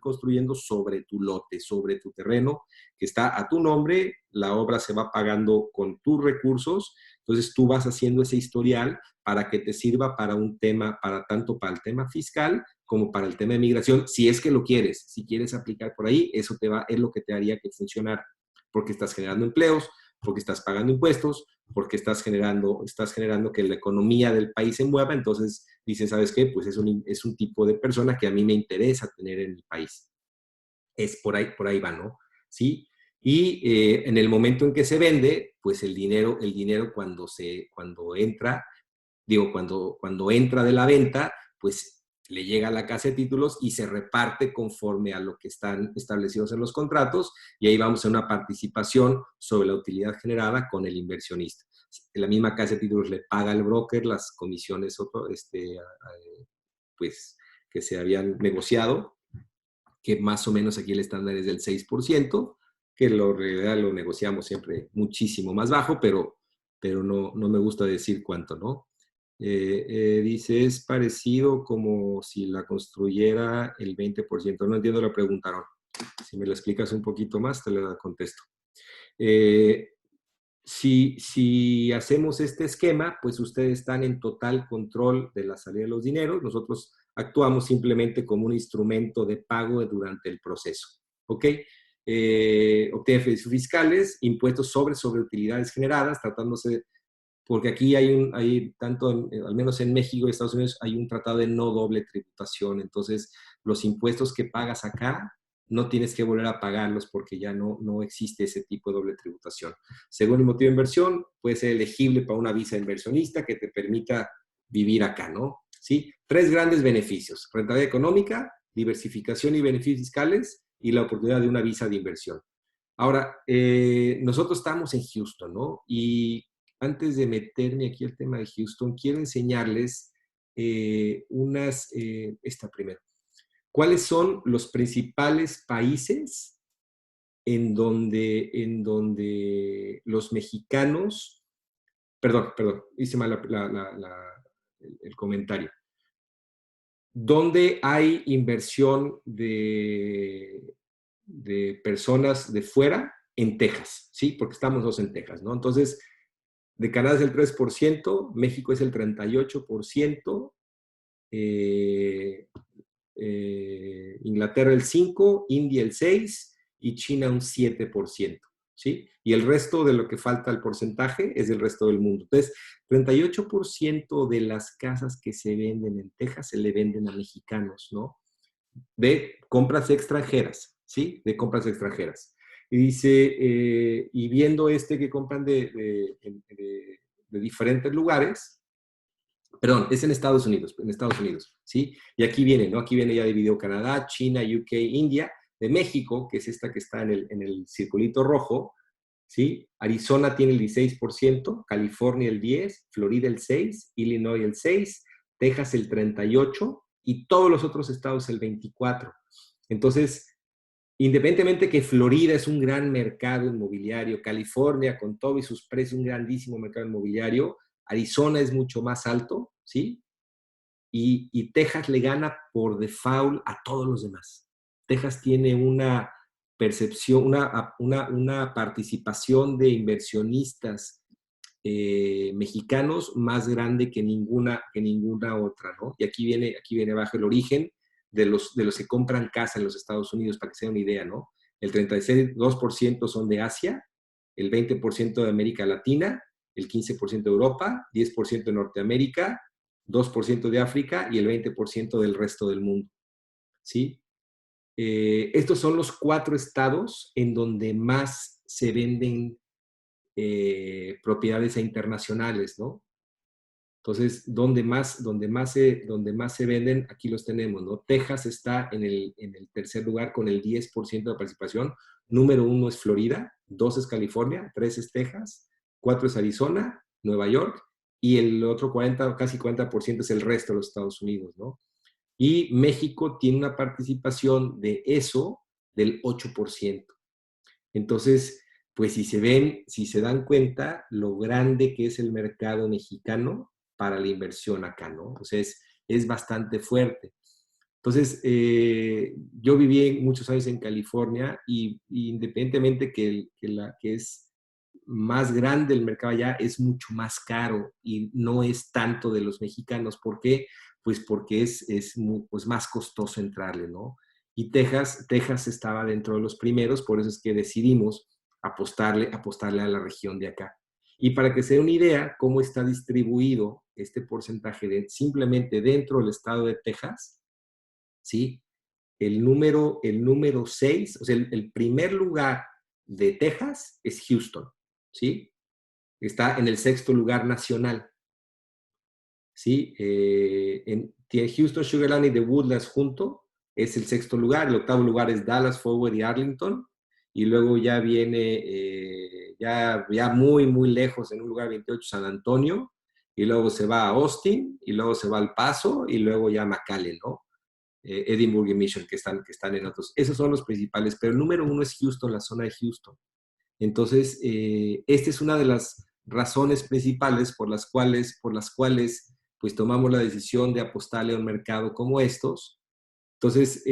Speaker 1: construyendo sobre tu lote, sobre tu terreno, que está a tu nombre, la obra se va pagando con tus recursos, entonces tú vas haciendo ese historial para que te sirva para un tema, tanto para el tema fiscal como para el tema de migración, si es que lo quieres, si quieres aplicar por ahí, eso es lo que te haría que funcionara, porque estás generando empleos, porque estás pagando impuestos, porque estás generando que la economía del país se mueva, entonces dicen, ¿sabes qué? Pues es un tipo de persona que a mí me interesa tener en mi país. Es por ahí va, ¿no? ¿Sí? Y en el momento en que se vende, pues el dinero cuando entra, cuando entra de la venta, pues le llega a la casa de títulos y se reparte conforme a lo que están establecidos en los contratos y ahí vamos a una participación sobre la utilidad generada con el inversionista. La misma casa de títulos le paga al broker las comisiones pues, que se habían negociado, que más o menos aquí el estándar es del 6%, que realidad lo negociamos siempre muchísimo más bajo, pero no me gusta decir cuánto, ¿no? Dice, es parecido como si la construyera el 20%. No entiendo la pregunta, ¿no? Si me la explicas un poquito más, te la contesto. Si hacemos este esquema, pues ustedes están en total control de la salida de los dineros. Nosotros actuamos simplemente como un instrumento de pago durante el proceso. ¿Ok? Obtienen beneficios fiscales, impuestos sobre utilidades generadas, tratándose porque aquí al menos en México y Estados Unidos, hay un tratado de no doble tributación. Entonces, los impuestos que pagas acá, no tienes que volver a pagarlos porque ya no existe ese tipo de doble tributación. Según el motivo de inversión, puede ser elegible para una visa inversionista que te permita vivir acá, ¿no? ¿Sí? 3 grandes beneficios: rentabilidad económica, diversificación y beneficios fiscales y la oportunidad de una visa de inversión. Ahora, nosotros estamos en Houston, ¿no? Y antes de meterme aquí al tema de Houston, quiero enseñarles esta primero. ¿Cuáles son los principales países en donde los mexicanos, perdón, hice mal el comentario, donde hay inversión de personas de fuera en Texas, ¿sí? Porque estamos dos en Texas, ¿no? Entonces, de Canadá es el 3%, México es el 38%, Inglaterra el 5%, India el 6% y China un 7%, ¿sí? Y el resto de lo que falta el porcentaje es del resto del mundo. Entonces, 38% de las casas que se venden en Texas se le venden a mexicanos, ¿no? De compras extranjeras, ¿sí? De compras extranjeras. Y dice, y viendo que compran de de diferentes lugares. Perdón, es en Estados Unidos, ¿sí? Y aquí viene, ¿no? Aquí viene ya dividido Canadá, China, UK, India, de México, que es esta que está en el circulito rojo, ¿sí? Arizona tiene el 16%, California el 10%, Florida el 6%, Illinois el 6%, Texas el 38% y todos los otros estados el 24%. Entonces, independientemente que Florida es un gran mercado inmobiliario, California con todo y sus precios un grandísimo mercado inmobiliario, Arizona es mucho más alto, ¿sí? Y Texas le gana por default a todos los demás. Texas tiene una percepción, una participación de inversionistas mexicanos más grande que ninguna otra, ¿no? Y aquí viene abajo el origen de los que compran casa en los Estados Unidos, para que se den una idea, ¿no? El 32% son de Asia, el 20% de América Latina, el 15% de Europa, 10% de Norteamérica, 2% de África y el 20% del resto del mundo, ¿sí? Estos son los 4 estados en donde más se venden propiedades internacionales, ¿no? Entonces, donde más se venden, aquí los tenemos, ¿no? Texas está en el tercer lugar con el 10% de participación. Número 1 es Florida, 2 es California, 3 es Texas, 4 es Arizona, Nueva York, y el otro 40, casi 40% es el resto de los Estados Unidos, ¿no? Y México tiene una participación de eso del 8%. Entonces, pues si se dan cuenta lo grande que es el mercado mexicano para la inversión acá, ¿no? O sea, es bastante fuerte. Entonces, yo viví muchos años en California y independientemente que es más grande el mercado allá, es mucho más caro y no es tanto de los mexicanos. ¿Por qué? Pues porque pues más costoso entrarle, ¿no? Y Texas estaba dentro de los primeros, por eso es que decidimos apostarle a la región de acá. Y para que se dé una idea cómo está distribuido este porcentaje simplemente dentro del estado de Texas, ¿sí? El número 6, o sea, el primer lugar de Texas es Houston, ¿sí? Está en el sexto lugar nacional, ¿sí? Tiene Houston, Sugar Land y The Woodlands junto, es el sexto lugar. El octavo lugar es Dallas, Fort Worth y Arlington. Y luego ya viene, ya muy, muy lejos, en un lugar 28, San Antonio. Y luego se va a Austin, y luego se va al Paso, y luego ya McAllen, ¿no? Edinburgh y Mission, que están en otros. Esos son los principales, pero el número 1 es Houston, la zona de Houston. Entonces, esta es una de las razones principales por las cuales pues tomamos la decisión de apostarle a un mercado como estos. Entonces,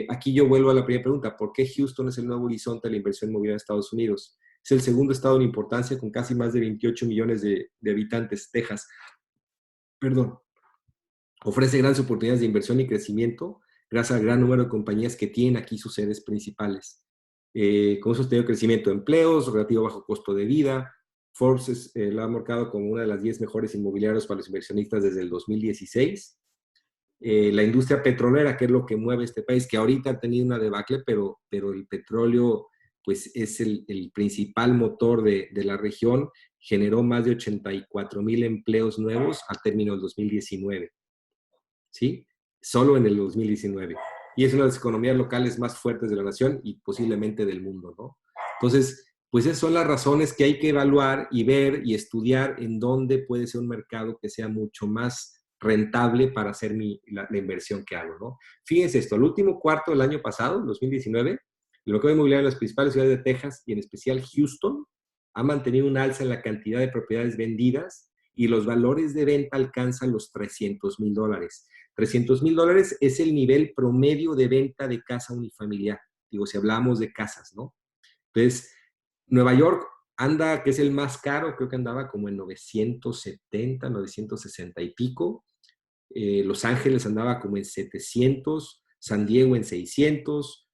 Speaker 1: aquí yo vuelvo a la primera pregunta: ¿por qué Houston es el nuevo horizonte de la inversión inmobiliaria en Estados Unidos? Es el segundo estado en importancia con casi más de 28 millones de habitantes. Texas, perdón, ofrece grandes oportunidades de inversión y crecimiento gracias al gran número de compañías que tienen aquí sus sedes principales. Con un sostenido crecimiento de empleos, relativo bajo costo de vida. Forbes lo ha marcado como una de las 10 mejores inmobiliarios para los inversionistas desde el 2016. La industria petrolera, que es lo que mueve este país, que ahorita ha tenido una debacle, pero el petróleo pues es el principal motor de la región, generó más de 84,000 empleos nuevos al término del 2019. ¿Sí? Solo en el 2019. Y es una de las economías locales más fuertes de la nación y posiblemente del mundo, ¿no? Entonces, pues esas son las razones que hay que evaluar y ver y estudiar en dónde puede ser un mercado que sea mucho más rentable para hacer la inversión que hago, ¿no? Fíjense esto: el último cuarto del año pasado, 2019, el mercado inmobiliario en las principales ciudades de Texas y en especial Houston ha mantenido un alza en la cantidad de propiedades vendidas y los valores de venta alcanzan los $300,000. $300,000 es el nivel promedio de venta de casa unifamiliar. Digo, si hablamos de casas, ¿no? Entonces, Nueva York anda, que es el más caro, creo que andaba como en 970, 960 y pico. Los Ángeles andaba como en 700, San Diego en 600,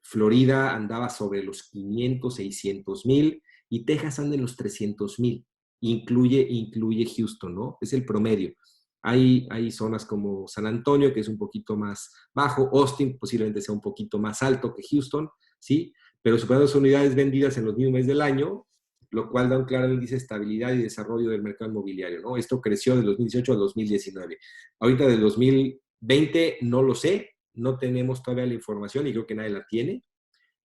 Speaker 1: Florida andaba sobre los 500, 600,000 y Texas anda en los 300,000. Incluye Houston, ¿no? Es el promedio. Hay zonas como San Antonio, que es un poquito más bajo. Austin posiblemente sea un poquito más alto que Houston, ¿sí? Pero superando las unidades vendidas en los mismos meses del año, lo cual da un claro índice de estabilidad y desarrollo del mercado inmobiliario, ¿no? Esto creció del 2018 al 2019. Ahorita del 2020 no lo sé, no tenemos todavía la información y creo que nadie la tiene.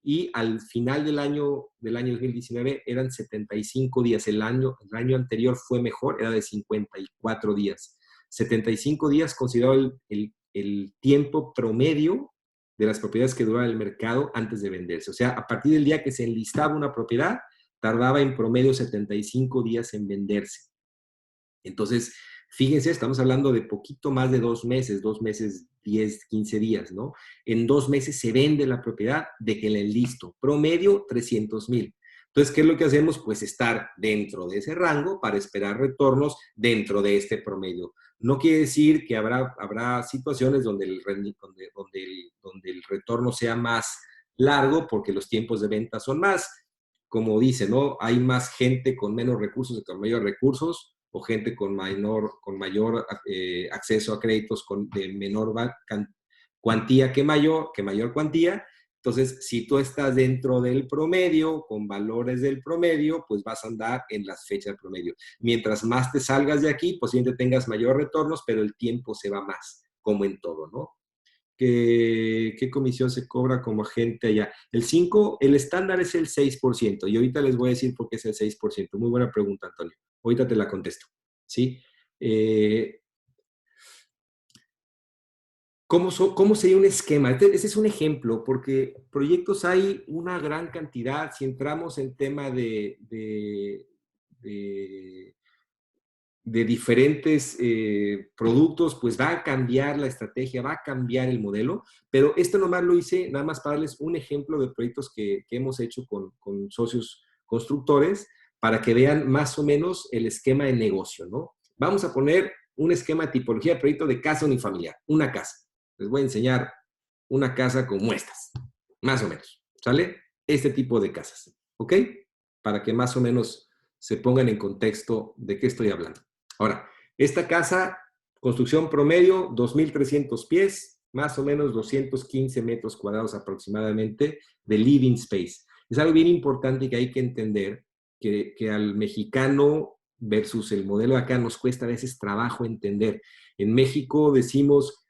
Speaker 1: Y al final del año 2019 eran 75 días. El año anterior fue mejor, era de 54 días. 75 días considerado el tiempo promedio de las propiedades que duraban el mercado antes de venderse. O sea, a partir del día que se enlistaba una propiedad, tardaba en promedio 75 días en venderse. Entonces, fíjense, estamos hablando de poquito más de 2 meses, 10, 15 días, ¿no? En 2 meses se vende la propiedad de que le listo. Promedio, 300,000. Entonces, ¿qué es lo que hacemos? Pues estar dentro de ese rango para esperar retornos dentro de este promedio. No quiere decir que habrá situaciones donde el retorno sea más largo porque los tiempos de venta son más. Como dice, ¿no? Hay más gente con menos recursos que con mayores recursos, o gente con mayor acceso a créditos de menor cuantía que mayor cuantía. Entonces, si tú estás dentro del promedio, con valores del promedio, pues vas a andar en las fechas promedio. Mientras más te salgas de aquí, posiblemente tengas mayores retornos, pero el tiempo se va más, como en todo, ¿no? ¿Qué comisión se cobra como agente allá? El estándar es el 6%, y ahorita les voy a decir por qué es el 6%. Muy buena pregunta, Antonio. Ahorita te la contesto, ¿sí? ¿Cómo sería un esquema? Ese es un ejemplo, porque proyectos hay una gran cantidad. Si entramos en tema de de diferentes productos, pues va a cambiar la estrategia, va a cambiar el modelo, pero esto nomás lo hice, nada más para darles un ejemplo de proyectos que hemos hecho con socios constructores, para que vean más o menos el esquema de negocio, ¿no? Vamos a poner un esquema de tipología de proyecto de casa unifamiliar, una casa. Les voy a enseñar una casa como estas, más o menos, ¿sale? Este tipo de casas, ¿ok? Para que más o menos se pongan en contexto de qué estoy hablando. Ahora, esta casa, construcción promedio, 2,300 pies, más o menos 215 metros cuadrados aproximadamente de living space. Es algo bien importante que hay que entender, que al mexicano versus el modelo de acá nos cuesta a veces trabajo entender. En México decimos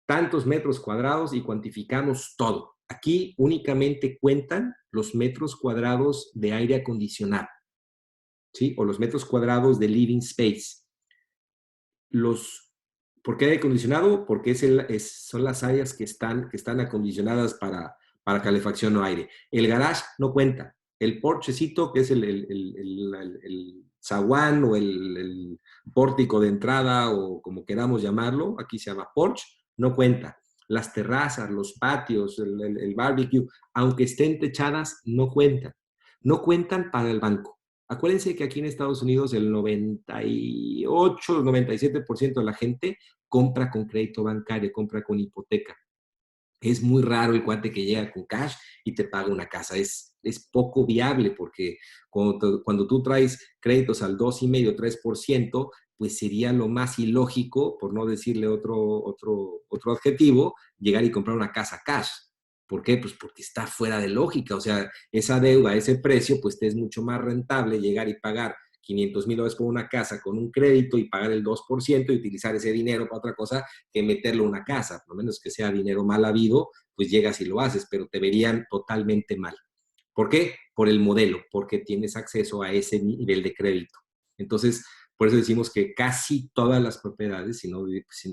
Speaker 1: tantos metros cuadrados y cuantificamos todo. Aquí únicamente cuentan los metros cuadrados de aire acondicionado, ¿sí? O los metros cuadrados de living space. ¿Por qué aire acondicionado? Porque son las áreas que están acondicionadas para calefacción o aire. El garage no cuenta. El porchecito, que es el zaguán o el pórtico de entrada, o como queramos llamarlo, aquí se llama porch, no cuenta. Las terrazas, los patios, el barbecue, aunque estén techadas, no cuentan. No cuentan para el banco. Acuérdense que aquí en Estados Unidos el 98, 97% de la gente compra con crédito bancario, compra con hipoteca. Es muy raro el cuate que llega con cash y te paga una casa. Es poco viable, porque cuando tú traes créditos al 2,5, 3%, pues sería lo más ilógico, por no decirle otro adjetivo, llegar y comprar una casa cash. ¿Por qué? Pues porque está fuera de lógica. O sea, esa deuda, ese precio, pues te es mucho más rentable llegar y pagar $500,000 por una casa con un crédito y pagar el 2% y utilizar ese dinero para otra cosa que meterlo en una casa. Por lo menos que sea dinero mal habido, pues llegas y lo haces, pero te verían totalmente mal. ¿Por qué? Por el modelo, porque tienes acceso a ese nivel de crédito. Entonces, por eso decimos que casi todas las propiedades,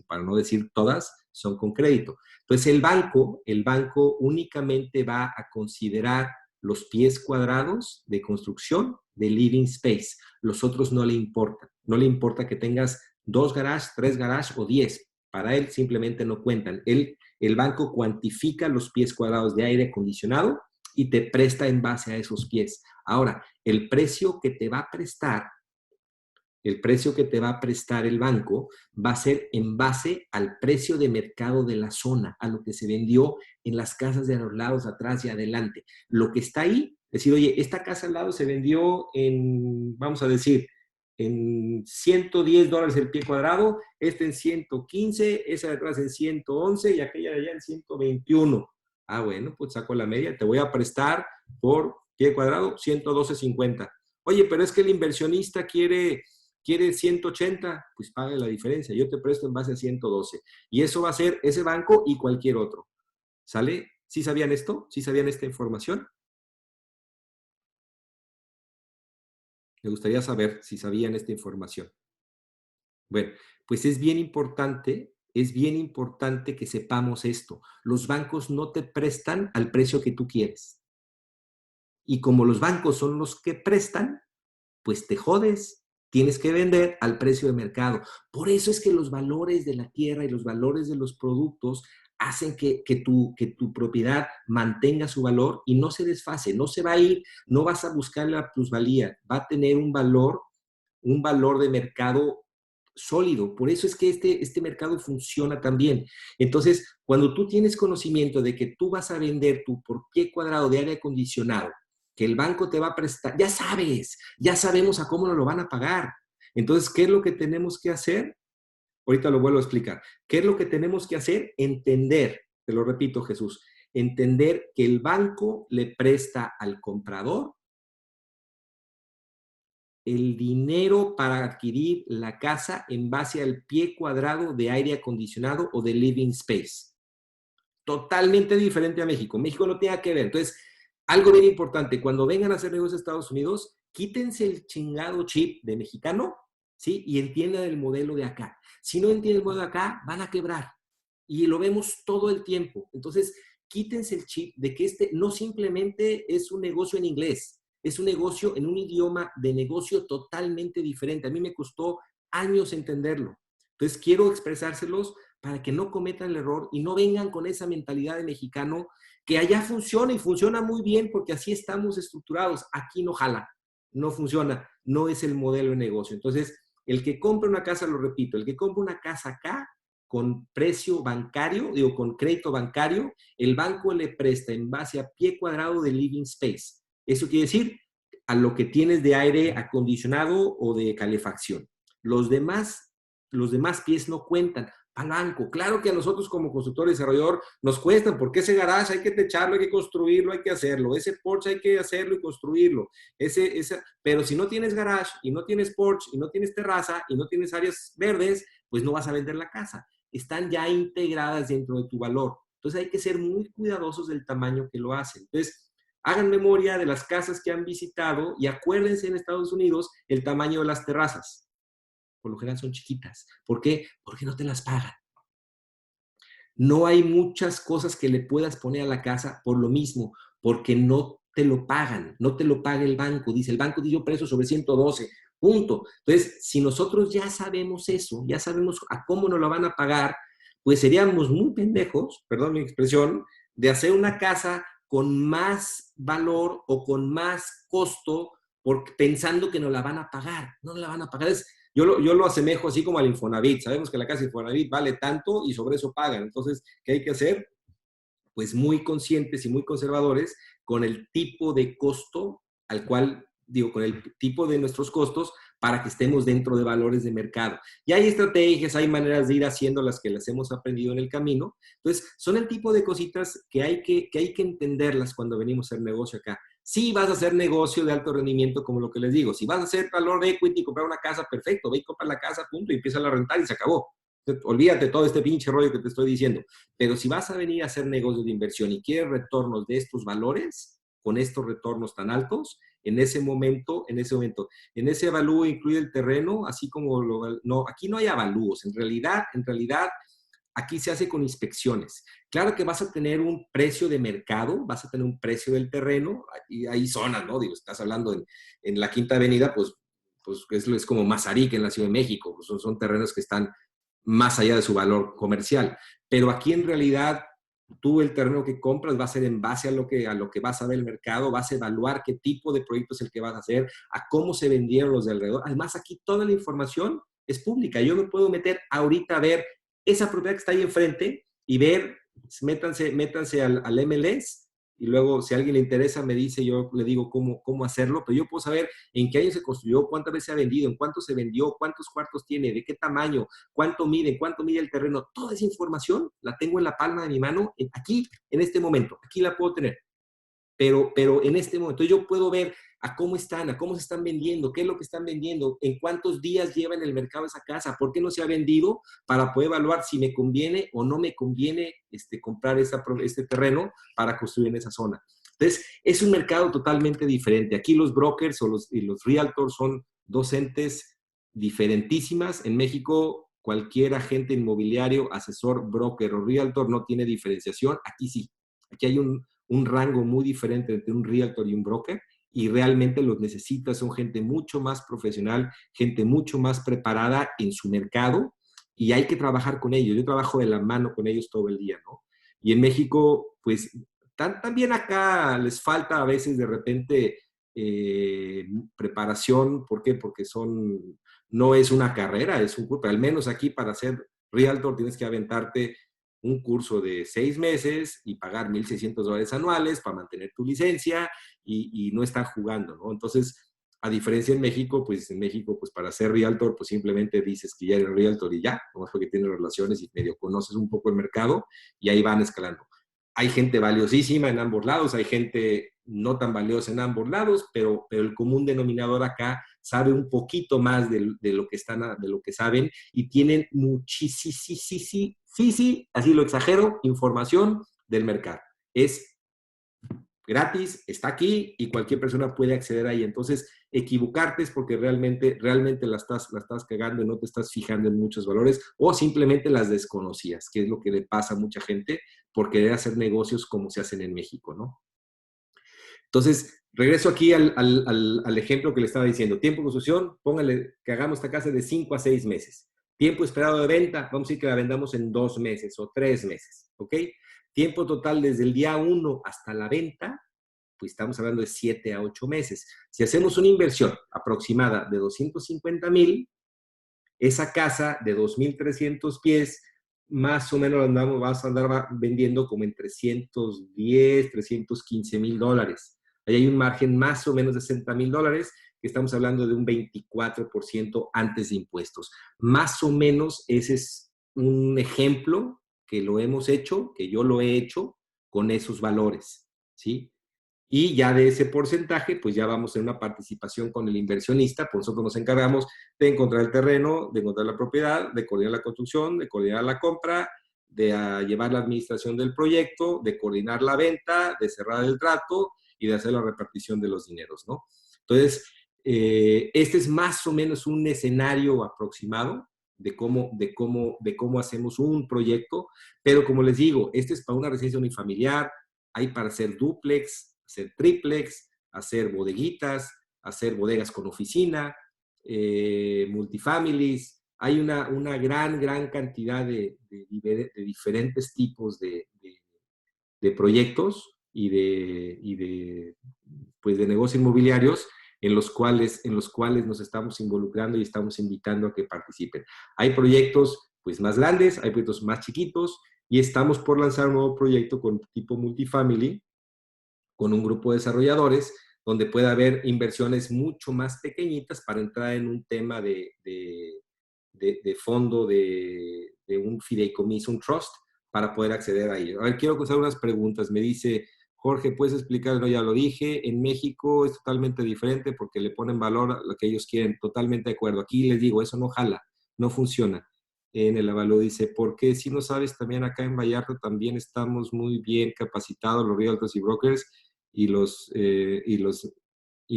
Speaker 1: para no decir todas, son con crédito. Entonces, el banco únicamente va a considerar los pies cuadrados de construcción de living space. Los otros no le importan. No le importa que tengas 2 garages, 3 garages o 10. Para él simplemente no cuentan. El banco cuantifica los pies cuadrados de aire acondicionado y te presta en base a esos pies. Ahora, el precio que te va a prestar el banco va a ser en base al precio de mercado de la zona, a lo que se vendió en las casas de los lados, atrás y adelante. Lo que está ahí, decir, oye, esta casa al lado se vendió vamos a decir, en $110 el pie cuadrado, en 115, esa de atrás en 111 y aquella de allá en 121. Ah, bueno, pues saco la media, te voy a prestar por pie cuadrado 112.50. Oye, pero es que el inversionista quiere 180, pues pague la diferencia. Yo te presto en base a 112. Y eso va a ser ese banco y cualquier otro. ¿Sale? ¿Sí sabían esto? ¿Sí sabían esta información? Me gustaría saber si sabían esta información. Bueno, pues es bien importante que sepamos esto. Los bancos no te prestan al precio que tú quieres. Y como los bancos son los que prestan, pues te jodes. Tienes que vender al precio de mercado. Por eso es que los valores de la tierra y los valores de los productos hacen que tu propiedad mantenga su valor y no se desfase, no se va a ir, no vas a buscar la plusvalía, va a tener un valor de mercado sólido. Por eso es que este mercado funciona tan bien. Entonces, cuando tú tienes conocimiento de que tú vas a vender tu por pie cuadrado de aire acondicionado, que el banco te va a prestar, ya sabemos a cómo nos lo van a pagar. Entonces, ¿qué es lo que tenemos que hacer? Ahorita lo vuelvo a explicar. ¿Qué es lo que tenemos que hacer? Entender, te lo repito, Jesús, entender que el banco le presta al comprador el dinero para adquirir la casa en base al pie cuadrado de aire acondicionado o de living space. Totalmente diferente a México. México no tiene que ver. Entonces, algo bien importante, cuando vengan a hacer negocios a Estados Unidos, quítense el chingado chip de mexicano, ¿sí? Y entiendan el modelo de acá. Si no entienden el modelo de acá, van a quebrar. Y lo vemos todo el tiempo. Entonces, quítense el chip de que este no simplemente es un negocio en inglés, es un negocio en un idioma de negocio totalmente diferente. A mí me costó años entenderlo. Entonces, quiero expresárselos para que no cometan el error y no vengan con esa mentalidad de mexicano que allá funciona y funciona muy bien porque así estamos estructurados. Aquí no jala, no funciona, no es el modelo de negocio. Entonces, el que compra una casa, lo repito, el que compra una casa acá con precio bancario, digo, con crédito bancario, el banco le presta en base a pie cuadrado de living space. Eso quiere decir a lo que tienes de aire acondicionado o de calefacción. Los demás, los demás pies no cuentan. Al banco, claro que a nosotros como constructor y desarrollador nos cuestan, porque ese garage hay que techarlo, hay que construirlo, hay que hacerlo, ese porche hay que hacerlo y construirlo, pero si no tienes garage y no tienes porche y no tienes terraza y no tienes áreas verdes, pues no vas a vender la casa. Están ya integradas dentro de tu valor. Entonces hay que ser muy cuidadosos del tamaño que lo hacen. Entonces, hagan memoria de las casas que han visitado y acuérdense en Estados Unidos el tamaño de las terrazas. Por lo general son chiquitas. ¿Por qué? Porque no te las pagan. No hay muchas cosas que le puedas poner a la casa por lo mismo, porque no te lo pagan, no te lo paga el banco. Dice, el banco dio precio sobre 112, punto. Entonces, si nosotros ya sabemos eso, ya sabemos a cómo nos lo van a pagar, pues seríamos muy pendejos, perdón mi expresión, de hacer una casa con más valor o con más costo pensando que nos la van a pagar. No nos la van a pagar. Yo lo asemejo así como al Infonavit. Sabemos que la casa de Infonavit vale tanto y sobre eso pagan. Entonces, ¿qué hay que hacer? Pues muy conscientes y muy conservadores con el tipo de costo al cual, digo, con el tipo de nuestros costos para que estemos dentro de valores de mercado. Y hay estrategias, hay maneras de ir haciendo las que las hemos aprendido en el camino. Entonces, son el tipo de cositas que hay que entenderlas cuando venimos a hacer negocio acá. Si vas a hacer negocio de alto rendimiento, como lo que les digo, si vas a hacer valor de equity y comprar una casa, perfecto, ve y compra la casa, punto, y empieza a rentar y se acabó. Olvídate todo este pinche rollo que te estoy diciendo. Pero si vas a venir a hacer negocios de inversión y quieres retornos de estos valores, con estos retornos tan altos, en ese momento, en ese avalúo incluye el terreno, así como no, aquí no hay avalúos. En realidad, aquí se hace con inspecciones. Claro que vas a tener un precio de mercado, vas a tener un precio del terreno, y hay zonas, ¿no? Digo, estás hablando en la Quinta Avenida, pues es como Mazarik en la Ciudad de México, pues son terrenos que están más allá de su valor comercial. Pero aquí en realidad tú el terreno que compras va a ser en base a lo que vas a ver el mercado, vas a evaluar qué tipo de proyecto es el que vas a hacer, a cómo se vendieron los de alrededor. Además, aquí toda la información es pública. Yo me puedo meter ahorita a ver esa propiedad que está ahí enfrente y ver, métanse al MLS y luego si a alguien le interesa me dice, yo le digo cómo hacerlo, pero yo puedo saber en qué año se construyó, cuántas veces se ha vendido, en cuánto se vendió, cuántos cuartos tiene, de qué tamaño, cuánto mide el terreno. Toda esa información la tengo en la palma de mi mano, aquí, en este momento. Aquí la puedo tener. pero en este momento yo puedo ver a cómo están, a cómo se están vendiendo, qué es lo que están vendiendo, en cuántos días lleva en el mercado esa casa, por qué no se ha vendido, para poder evaluar si me conviene o no me conviene comprar este terreno para construir en esa zona. Entonces, es un mercado totalmente diferente. Aquí los brokers y los realtors son dos entes diferentísimas. En México, cualquier agente inmobiliario, asesor, broker o realtor no tiene diferenciación. Aquí sí. Aquí hay un rango muy diferente entre un realtor y un broker, y realmente los necesitas. Son gente mucho más profesional, gente mucho más preparada en su mercado, y hay que trabajar con ellos. Yo trabajo de la mano con ellos todo el día, ¿no? Y en México, pues también acá les falta a veces de repente preparación. ¿Por qué? Porque no es una carrera, es un curso. Al menos aquí para ser realtor tienes que aventarte un curso de 6 meses y pagar $1,600 anuales para mantener tu licencia, y no están jugando, ¿no? Entonces, a diferencia en México, pues para ser realtor, pues simplemente dices que ya eres realtor y ya, nomás porque tienes relaciones y medio conoces un poco el mercado, y ahí van escalando. Hay gente valiosísima en ambos lados, hay gente no tan valiosa en ambos lados, pero el común denominador acá sabe un poquito más de lo que saben, y tienen muchísimo, así lo exagero, información del mercado. Es gratis, está aquí y cualquier persona puede acceder ahí. Entonces, equivocarte es porque realmente la estás cagando y no te estás fijando en muchos valores, o simplemente las desconocías, que es lo que le pasa a mucha gente por querer hacer negocios como se hacen en México, ¿no? Entonces, regreso aquí al ejemplo que le estaba diciendo. Tiempo de construcción, póngale que hagamos esta casa de 5 a 6 meses. Tiempo esperado de venta, vamos a decir que la vendamos en 2 meses o 3 meses, ¿ok? Tiempo total desde el día 1 hasta la venta, pues estamos hablando de 7 a 8 meses. Si hacemos una inversión aproximada de 250,000, esa casa de 2,300 pies, más o menos vamos a andar vendiendo como en 310, $315,000. Ahí hay un margen más o menos de $60,000, que estamos hablando de un 24% antes de impuestos. Más o menos ese es un ejemplo que lo hemos hecho, que yo lo he hecho con esos valores, ¿sí? Y ya de ese porcentaje, pues ya vamos en una participación con el inversionista. Pues nosotros nos encargamos de encontrar el terreno, de encontrar la propiedad, de coordinar la construcción, de coordinar la compra, de llevar la administración del proyecto, de coordinar la venta, de cerrar el trato y de hacer la repartición de los dineros, ¿no? Entonces, este es más o menos un escenario aproximado de cómo hacemos un proyecto, pero como les digo, este es para una residencia unifamiliar, hay para hacer dúplex, hacer triplex, hacer bodeguitas, hacer bodegas con oficina, multifamilies. Hay una gran cantidad de diferentes tipos de proyectos pues de negocios inmobiliarios en los cuales nos estamos involucrando y estamos invitando a que participen. Hay proyectos pues más grandes, hay proyectos más chiquitos, y estamos por lanzar un nuevo proyecto con tipo multifamily, con un grupo de desarrolladores, donde pueda haber inversiones mucho más pequeñitas para entrar en un tema de fondo, de un fideicomiso, un trust, para poder acceder a ello. A ver, quiero hacer unas preguntas. Me dice Jorge, ¿puedes explicar? No, ya lo dije. En México es totalmente diferente porque le ponen valor a lo que ellos quieren. Totalmente de acuerdo. Aquí les digo, eso no jala, no funciona. En el avalúo dice, porque si no sabes, también acá en Vallarta también estamos muy bien capacitados los realtors y brokers y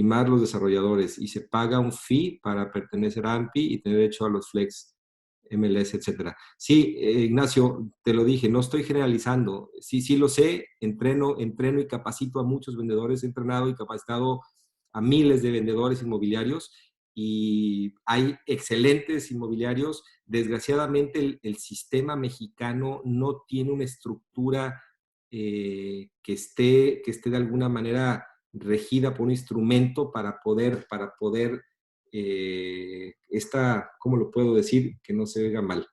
Speaker 1: más los desarrolladores, y se paga un fee para pertenecer a AMPI y tener derecho a los flex, MLS, etcétera. Sí, Ignacio, te lo dije, no estoy generalizando. Sí lo sé, entreno y capacito a muchos vendedores, he entrenado y capacitado a miles de vendedores inmobiliarios, y hay excelentes inmobiliarios. Desgraciadamente, el sistema mexicano no tiene una estructura que esté de alguna manera regida por un instrumento para poder ¿cómo lo puedo decir? Que no se oiga mal.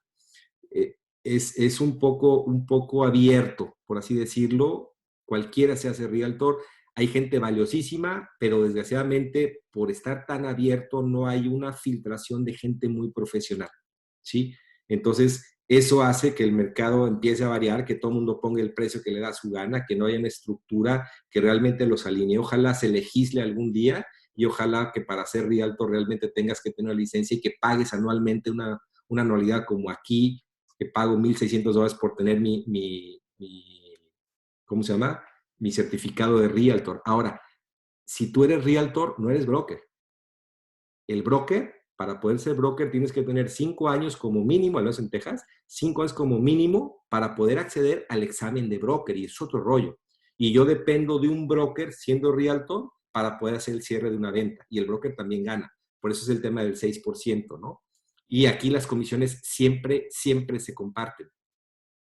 Speaker 1: Es un poco abierto, por así decirlo. Cualquiera se hace realtor. Hay gente valiosísima, pero desgraciadamente por estar tan abierto no hay una filtración de gente muy profesional, ¿sí? Entonces, Eso hace que el mercado empiece a variar, que todo el mundo ponga el precio que le da su gana, que no haya una estructura que realmente los alinee. Ojalá se legisle algún día y ojalá que para ser realtor realmente tengas que tener una licencia y que pagues anualmente una anualidad como aquí, que pago $1,600 por tener ¿cómo se llama? Mi certificado de realtor. Ahora, si tú eres realtor, no eres broker. El broker, para poder ser broker, tienes que tener 5 años como mínimo, al menos en Texas, 5 años como mínimo para poder acceder al examen de broker, y es otro rollo. Y yo dependo de un broker siendo realtor para poder hacer el cierre de una venta, y el broker también gana. Por eso es el tema del 6%, ¿no? Y aquí las comisiones siempre, siempre se comparten.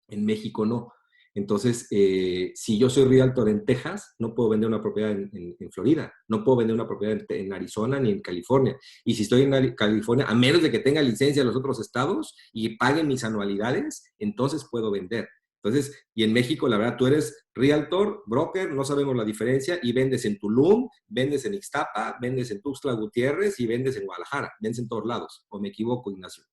Speaker 1: En México no. Entonces, si yo soy realtor en Texas, no puedo vender una propiedad en Florida, no puedo vender una propiedad en Arizona ni en California. Y si estoy en California, a menos de que tenga licencia en los otros estados y pague mis anualidades, entonces puedo vender. Entonces, y en México, la verdad, tú eres realtor, broker, no sabemos la diferencia, y vendes en Tulum, vendes en Ixtapa, vendes en Tuxtla Gutiérrez y vendes en Guadalajara, vendes en todos lados. ¿O me equivoco, Ignacio?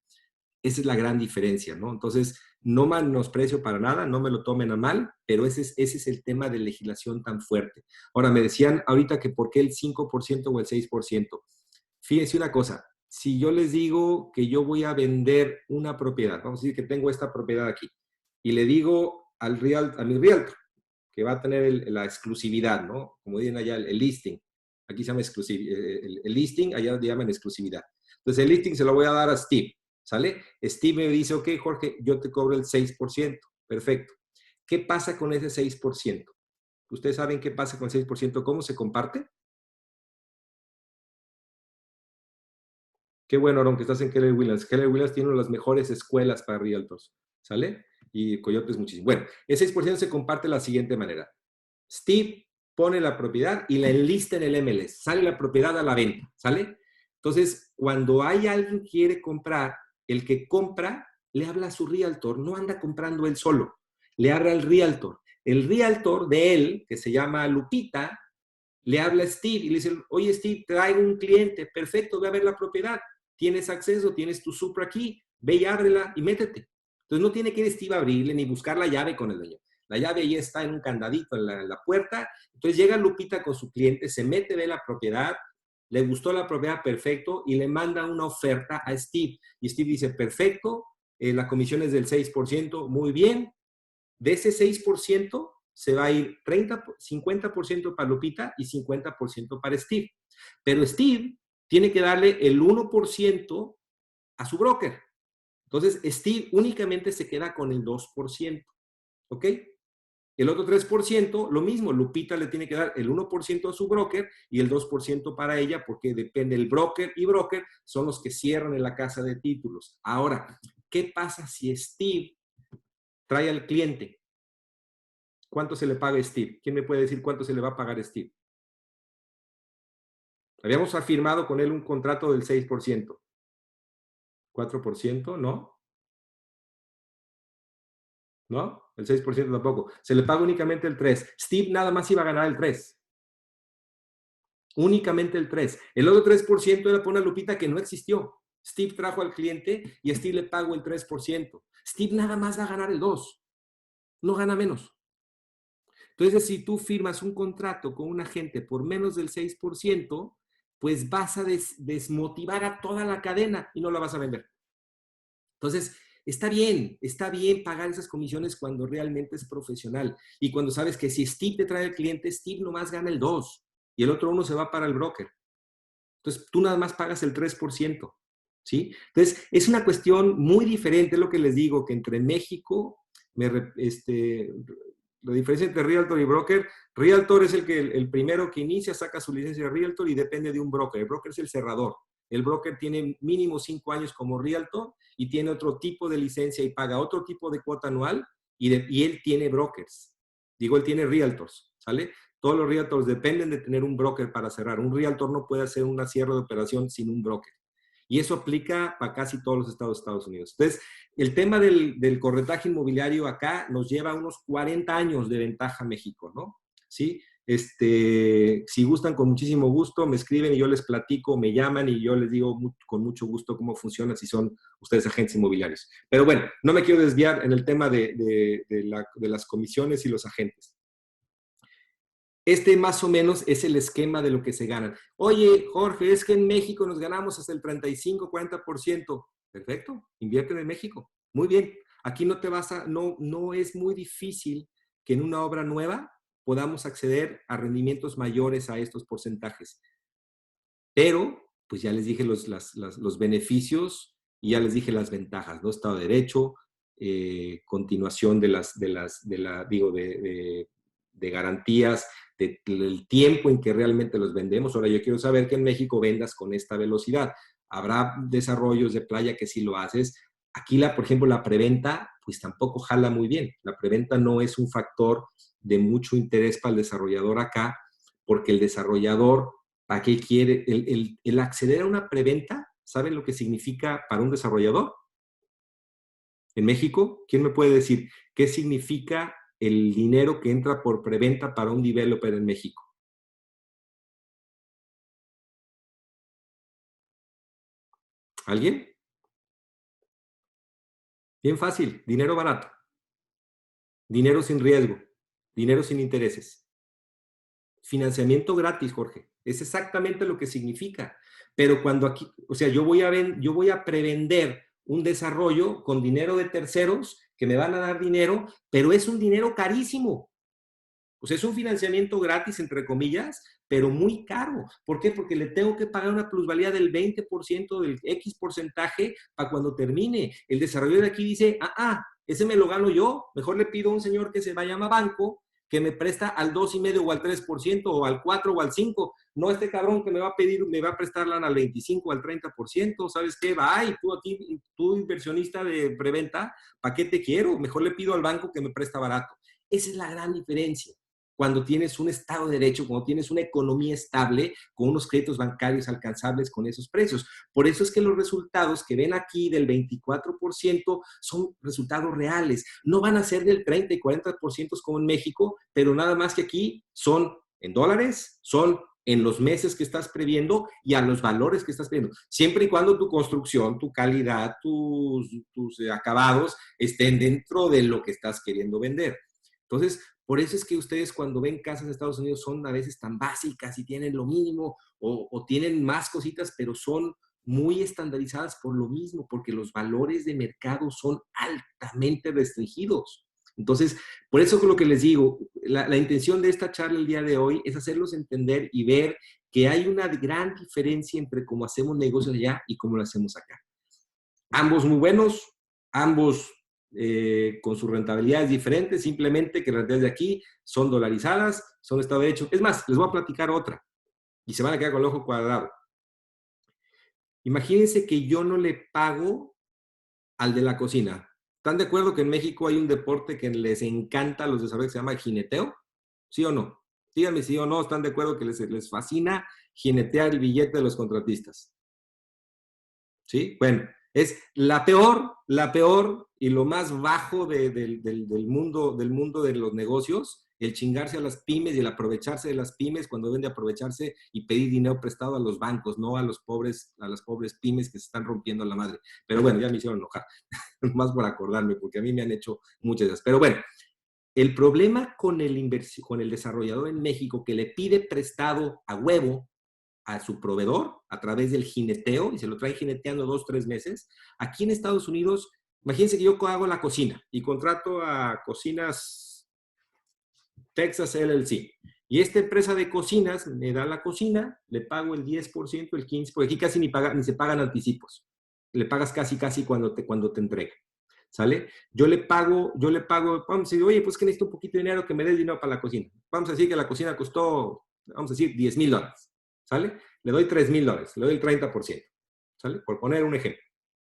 Speaker 1: Esa es la gran diferencia, ¿no? Entonces, no menosprecio para nada, no me lo tomen a mal, pero ese es el tema de legislación tan fuerte. Ahora, me decían ahorita que por qué el 5% o el 6%. Fíjense una cosa, si yo les digo que yo voy a vender una propiedad, vamos a decir que tengo esta propiedad aquí, y le digo a mi realtor, que va a tener la exclusividad, ¿no? Como dicen allá, el listing. Aquí se llama exclusividad. El listing, allá le llaman exclusividad. Entonces, el listing se lo voy a dar a Steve, ¿sale? Steve me dice, ok, Jorge, yo te cobro el 6%. Perfecto. ¿Qué pasa con ese 6%? ¿Ustedes saben qué pasa con el 6%? ¿Cómo se comparte? Qué bueno, Aaron, que estás en Keller Williams. Keller Williams tiene una de las mejores escuelas para realtors, ¿sale? Y Coyotes muchísimo. Bueno, el 6% se comparte de la siguiente manera. Steve pone la propiedad y la enlista en el MLS. Sale la propiedad a la venta, ¿sale? Entonces, cuando hay alguien que quiere comprar, el que compra le habla a su realtor, no anda comprando él solo, le habla al realtor. El realtor de él, que se llama Lupita, le habla a Steve y le dice, oye Steve, traigo un cliente, perfecto, ve a ver la propiedad, tienes acceso, tienes tu Supra aquí, ve y ábrela y métete. Entonces no tiene que ir Steve a abrirle ni buscar la llave con el dueño. La llave ahí está en un candadito en la puerta. Entonces llega Lupita con su cliente, se mete, ve la propiedad, le gustó la propiedad, perfecto, y le manda una oferta a Steve. Y Steve dice, perfecto, la comisión es del 6%, muy bien. De ese 6% se va a ir 50% para Lupita y 50% para Steve. Pero Steve tiene que darle el 1% a su broker. Entonces, Steve únicamente se queda con el 2%. ¿Ok? El otro 3%, lo mismo, Lupita le tiene que dar el 1% a su broker y el 2% para ella, porque depende, el broker y broker son los que cierran en la casa de títulos. Ahora, ¿qué pasa si Steve trae al cliente? ¿Cuánto se le paga a Steve? ¿Quién me puede decir cuánto se le va a pagar a Steve? Habíamos firmado con él un contrato del 6%. ¿4%? ¿No? ¿No? El 6% tampoco. Se le paga únicamente el 3%. Steve nada más iba a ganar el 3%. Únicamente el 3%. El otro 3% era por una Lupita que no existió. Steve trajo al cliente y a Steve le pagó el 3%. Steve nada más va a ganar el 2%. No gana menos. Entonces, si tú firmas un contrato con un agente por menos del 6%, pues vas a desmotivar a toda la cadena y no la vas a vender. Entonces, está bien pagar esas comisiones cuando realmente es profesional y cuando sabes que si Steve te trae el cliente, Steve nomás gana el 2% y el otro 1% se va para el broker. Entonces, tú nada más pagas el 3%, ¿sí? Entonces, es una cuestión muy diferente, es lo que les digo, que entre México, la diferencia entre Realtor y Broker, Realtor es el primero que inicia, saca su licencia de Realtor y depende de un broker. El broker es el cerrador. El broker tiene mínimo 5 años como Realtor y tiene otro tipo de licencia y paga otro tipo de cuota anual y él tiene brokers. Digo, él tiene Realtors, ¿sale? Todos los Realtors dependen de tener un broker para cerrar. Un Realtor no puede hacer una cierre de operación sin un broker. Y eso aplica para casi todos los estados de Estados Unidos. Entonces, el tema del corretaje inmobiliario acá nos lleva unos 40 años de ventaja a México, ¿no? ¿Sí? Si gustan, con muchísimo gusto, me escriben y yo les platico, me llaman y yo les digo con mucho gusto cómo funciona si son ustedes agentes inmobiliarios. Pero bueno, no me quiero desviar en el tema de las comisiones y los agentes. Más o menos es el esquema de lo que se ganan. Oye, Jorge, es que en México nos ganamos hasta el 35-40%. Perfecto, invierten en México. Muy bien. Aquí no es muy difícil que en una obra nueva podamos acceder a rendimientos mayores a estos porcentajes. Pero, pues ya les dije los beneficios y ya les dije las ventajas, ¿no? Estado de Derecho, continuación de garantías, del tiempo en que realmente los vendemos. Ahora, yo quiero saber que en México vendas con esta velocidad. Habrá desarrollos de playa que sí lo haces. Aquí, por ejemplo, la preventa, pues tampoco jala muy bien. La preventa no es un factor de mucho interés para el desarrollador acá, porque el desarrollador, ¿para qué quiere? El acceder a una preventa, ¿saben lo que significa para un desarrollador? En México, ¿quién me puede decir qué significa el dinero que entra por preventa para un developer en México? ¿Alguien? Bien fácil, dinero barato, dinero sin riesgo, dinero sin intereses. Financiamiento gratis, Jorge. Es exactamente lo que significa. Pero cuando aquí, o sea, yo voy a prevender un desarrollo con dinero de terceros que me van a dar dinero, pero es un dinero carísimo. O sea, es un financiamiento gratis, entre comillas, pero muy caro. ¿Por qué? Porque le tengo que pagar una plusvalía del 20% del X porcentaje para cuando termine. El desarrollador de aquí dice, ese me lo gano yo. Mejor le pido a un señor que se llama banco, que me presta al 2,5% o al 3% o al 4% o al 5%. No este cabrón que me va a prestar lana al 25% o al 30%. ¿Sabes qué? Bye, tú inversionista de preventa, ¿para qué te quiero? Mejor le pido al banco que me presta barato. Esa es la gran diferencia cuando tienes un Estado de Derecho, cuando tienes una economía estable, con unos créditos bancarios alcanzables con esos precios. Por eso es que los resultados que ven aquí del 24% son resultados reales. No van a ser del 30 y 40% como en México, pero nada más que aquí son en dólares, son en los meses que estás previendo y a los valores que estás previendo. Siempre y cuando tu construcción, tu calidad, tus acabados estén dentro de lo que estás queriendo vender. Entonces, por eso es que ustedes cuando ven casas de Estados Unidos son a veces tan básicas y tienen lo mínimo o tienen más cositas, pero son muy estandarizadas por lo mismo, porque los valores de mercado son altamente restringidos. Entonces, por eso es lo que les digo, la intención de esta charla el día de hoy es hacerlos entender y ver que hay una gran diferencia entre cómo hacemos negocios allá y cómo lo hacemos acá. Ambos muy buenos, ambos con sus rentabilidades diferentes, simplemente que las rentabilidades de aquí son dolarizadas, son Estado de Derecho. Es más, les voy a platicar otra y se van a quedar con el ojo cuadrado. Imagínense que yo no le pago al de la cocina. ¿Están de acuerdo que en México hay un deporte que les encanta a los desarrolladores que se llama jineteo? ¿Sí o no? Díganme si o no están de acuerdo que les fascina jinetear el billete de los contratistas. ¿Sí? Bueno, es la peor y lo más bajo del mundo de los negocios, el chingarse a las pymes y el aprovecharse de las pymes cuando deben de aprovecharse y pedir dinero prestado a los bancos, no a las pobres pymes que se están rompiendo la madre. Pero bueno, ya me hicieron enojar, más por acordarme, porque a mí me han hecho muchas de esas. Pero bueno, el problema con el desarrollador en México que le pide prestado a huevo a su proveedor a través del jineteo y se lo trae jineteando 2-3 meses. Aquí en Estados Unidos, imagínense que yo hago la cocina y contrato a Cocinas Texas LLC. Y esta empresa de cocinas me da la cocina, le pago el 10%, el 15%, porque aquí casi ni se pagan anticipos. Le pagas casi cuando te entrega. ¿Sale? Yo le pago, vamos a decir, oye, pues que necesito un poquito de dinero, que me dé dinero para la cocina. Vamos a decir que la cocina costó, vamos a decir, $10,000. ¿Sale? Le doy $3,000, le doy el 30%. ¿Sale? Por poner un ejemplo.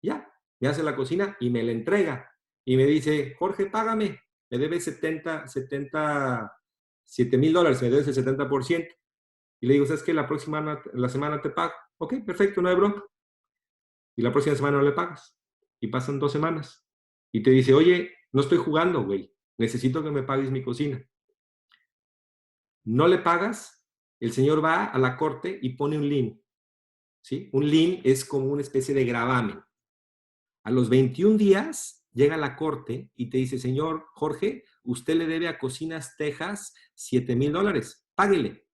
Speaker 1: Ya, me hace la cocina y me la entrega. Y me dice, Jorge, págame. Me debe $7,000, me debes el 70%. Y le digo, ¿sabes qué? La semana te pago. Ok, perfecto, no hay bronca. Y la próxima semana no le pagas. Y pasan 2 semanas. Y te dice, oye, no estoy jugando, güey. Necesito que me pagues mi cocina. no le pagas, el señor va a la corte y pone un lien, ¿sí? Un lien es como una especie de gravamen. A los 21 días llega a la corte y te dice, señor Jorge, usted le debe a Cocinas Texas $7,000, páguele.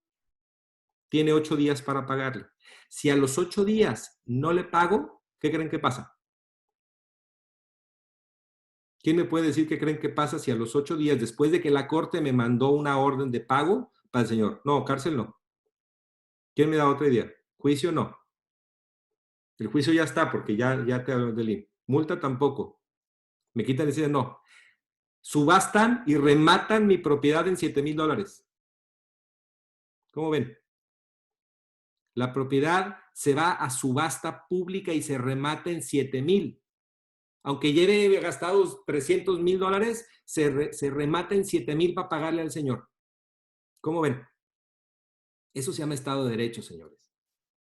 Speaker 1: Tiene 8 días para pagarle. Si a los 8 días no le pago, ¿qué creen que pasa? ¿Quién me puede decir qué creen que pasa si a los 8 días, después de que la corte me mandó una orden de pago para el señor? No, cárcel no. ¿Quién me da otra idea? Juicio no. El juicio ya está porque ya te habló del IN. Multa tampoco. Me quitan y dicen no. Subastan y rematan mi propiedad en $7,000. ¿Cómo ven? La propiedad se va a subasta pública y se remata en 7,000. Aunque lleve gastados $300,000, se remata en 7,000 para pagarle al señor. ¿Cómo ven? Eso se llama Estado de Derecho, señores.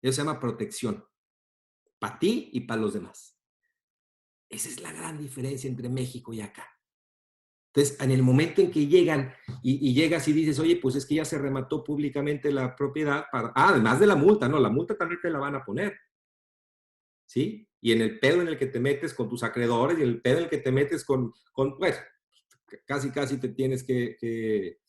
Speaker 1: Eso se llama protección. Para ti y para los demás. Esa es la gran diferencia entre México y acá. Entonces, en el momento en que llegan y llegas y dices, oye, pues es que ya se remató públicamente la propiedad, además de la multa, no, la multa también te la van a poner, ¿sí? Y en el pedo en el que te metes con tus acreedores y en el pedo en el que te metes pues, casi te tienes que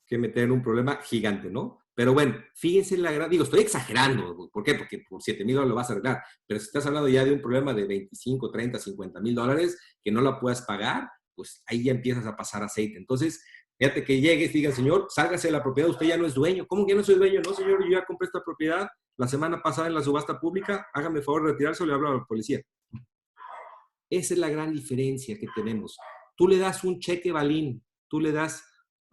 Speaker 1: meter en un problema gigante, ¿no? Pero bueno, fíjense digo, estoy exagerando, ¿por qué? Porque por $7,000 lo vas a arreglar, pero si estás hablando ya de un problema de 25, 30, $50,000 que no la puedas pagar, pues ahí ya empiezas a pasar aceite. Entonces, fíjate que llegues y digan, señor, sálgase de la propiedad, usted ya no es dueño. ¿Cómo que no soy dueño? No, señor, yo ya compré esta propiedad la semana pasada en la subasta pública, hágame el favor de retirarse o le hablo a la policía. Esa es la gran diferencia que tenemos. Tú le das un cheque balín, tú le das...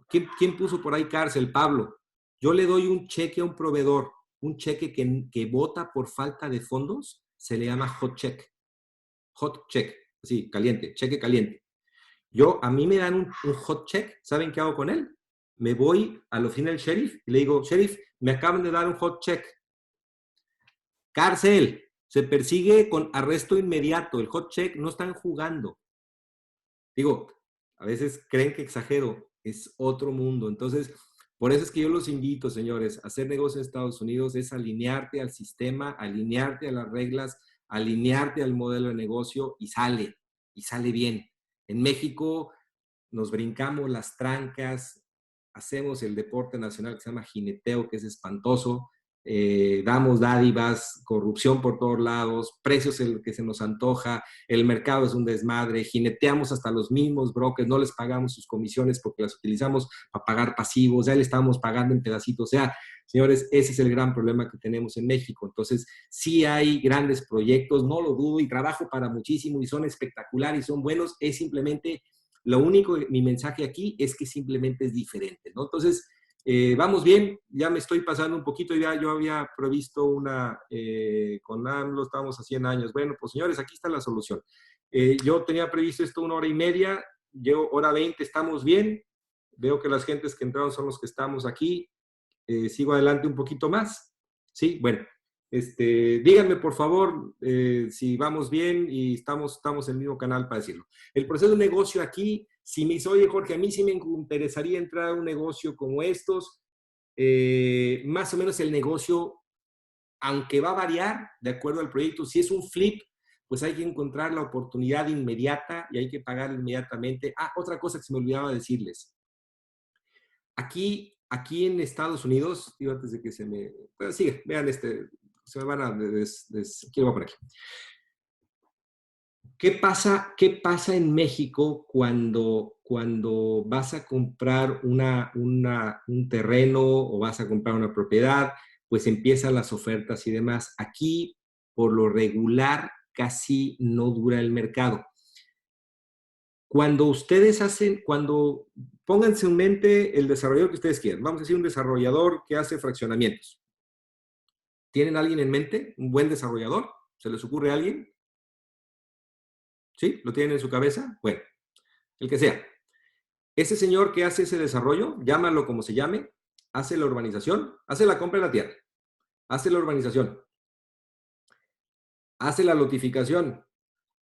Speaker 1: ¿Quién puso por ahí cárcel? Pablo. Yo le doy un cheque a un proveedor, un cheque que vota por falta de fondos, se le llama hot check. Hot check, así, caliente, cheque caliente. A mí me dan un hot check, ¿saben qué hago con él? Me voy a la oficina del sheriff y le digo, sheriff, me acaban de dar un hot check. Cárcel, se persigue con arresto inmediato. El hot check no están jugando. Digo, a veces creen que exagero, es otro mundo. Entonces, por eso es que yo los invito, señores, a hacer negocio en Estados Unidos, es alinearte al sistema, alinearte a las reglas, alinearte al modelo de negocio y sale bien. En México nos brincamos las trancas, hacemos el deporte nacional que se llama jineteo, que es espantoso, damos dádivas, corrupción por todos lados, precios el que se nos antoja, el mercado es un desmadre, jineteamos hasta los mismos brokers, no les pagamos sus comisiones porque las utilizamos para pagar pasivos, ya le estamos pagando en pedacitos. O sea, señores, ese es el gran problema que tenemos en México. Entonces, sí hay grandes proyectos, no lo dudo, y trabajo para muchísimo y son espectaculares y son buenos, es simplemente, lo único, mi mensaje aquí es que simplemente es diferente, ¿no? Entonces, vamos bien, ya me estoy pasando un poquito, ya yo había previsto con AMLO estábamos a 100 años. Bueno, pues señores, aquí está la solución. Yo tenía previsto esto 1 hora y media, llevo 1 hora 20, estamos bien. Veo que las gentes que entraron son los que estamos aquí. Sigo adelante un poquito más. Sí, bueno, díganme por favor si vamos bien y estamos en el mismo canal para decirlo. El proceso de negocio aquí, si me dice, oye Jorge, a mí sí me interesaría entrar a un negocio como estos, más o menos el negocio, aunque va a variar de acuerdo al proyecto, si es un flip, pues hay que encontrar la oportunidad inmediata y hay que pagar inmediatamente. Otra cosa que se me olvidaba decirles. Aquí en Estados Unidos, digo antes de que se me... Pero sigue, vean se me van a... Aquí lo voy a poner aquí. ¿Qué pasa en México cuando vas a comprar un terreno o vas a comprar una propiedad? Pues empiezan las ofertas y demás. Aquí, por lo regular, casi no dura el mercado. Cuando pónganse en mente el desarrollador que ustedes quieran. Vamos a decir un desarrollador que hace fraccionamientos. ¿Tienen alguien en mente? ¿Un buen desarrollador? ¿Se les ocurre a alguien? ¿Sí? ¿Lo tienen en su cabeza? Bueno, el que sea. Ese señor que hace ese desarrollo, llámalo como se llame, hace la urbanización, hace la compra de la tierra, hace la urbanización, hace la lotificación,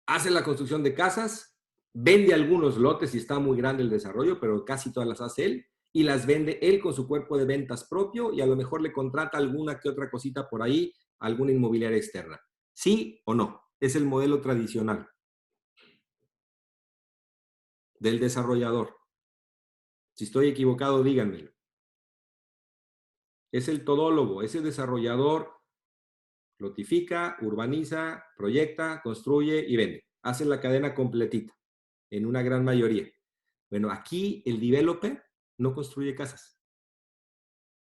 Speaker 1: hace la construcción de casas, vende algunos lotes si está muy grande el desarrollo, pero casi todas las hace él, y las vende él con su cuerpo de ventas propio y a lo mejor le contrata alguna que otra cosita por ahí, alguna inmobiliaria externa. ¿Sí o no? Es el modelo tradicional del desarrollador. Si estoy equivocado, díganmelo. Es el todólogo, ese desarrollador lotifica, urbaniza, proyecta, construye y vende. Hace la cadena completita, en una gran mayoría. Bueno, aquí el developer no construye casas.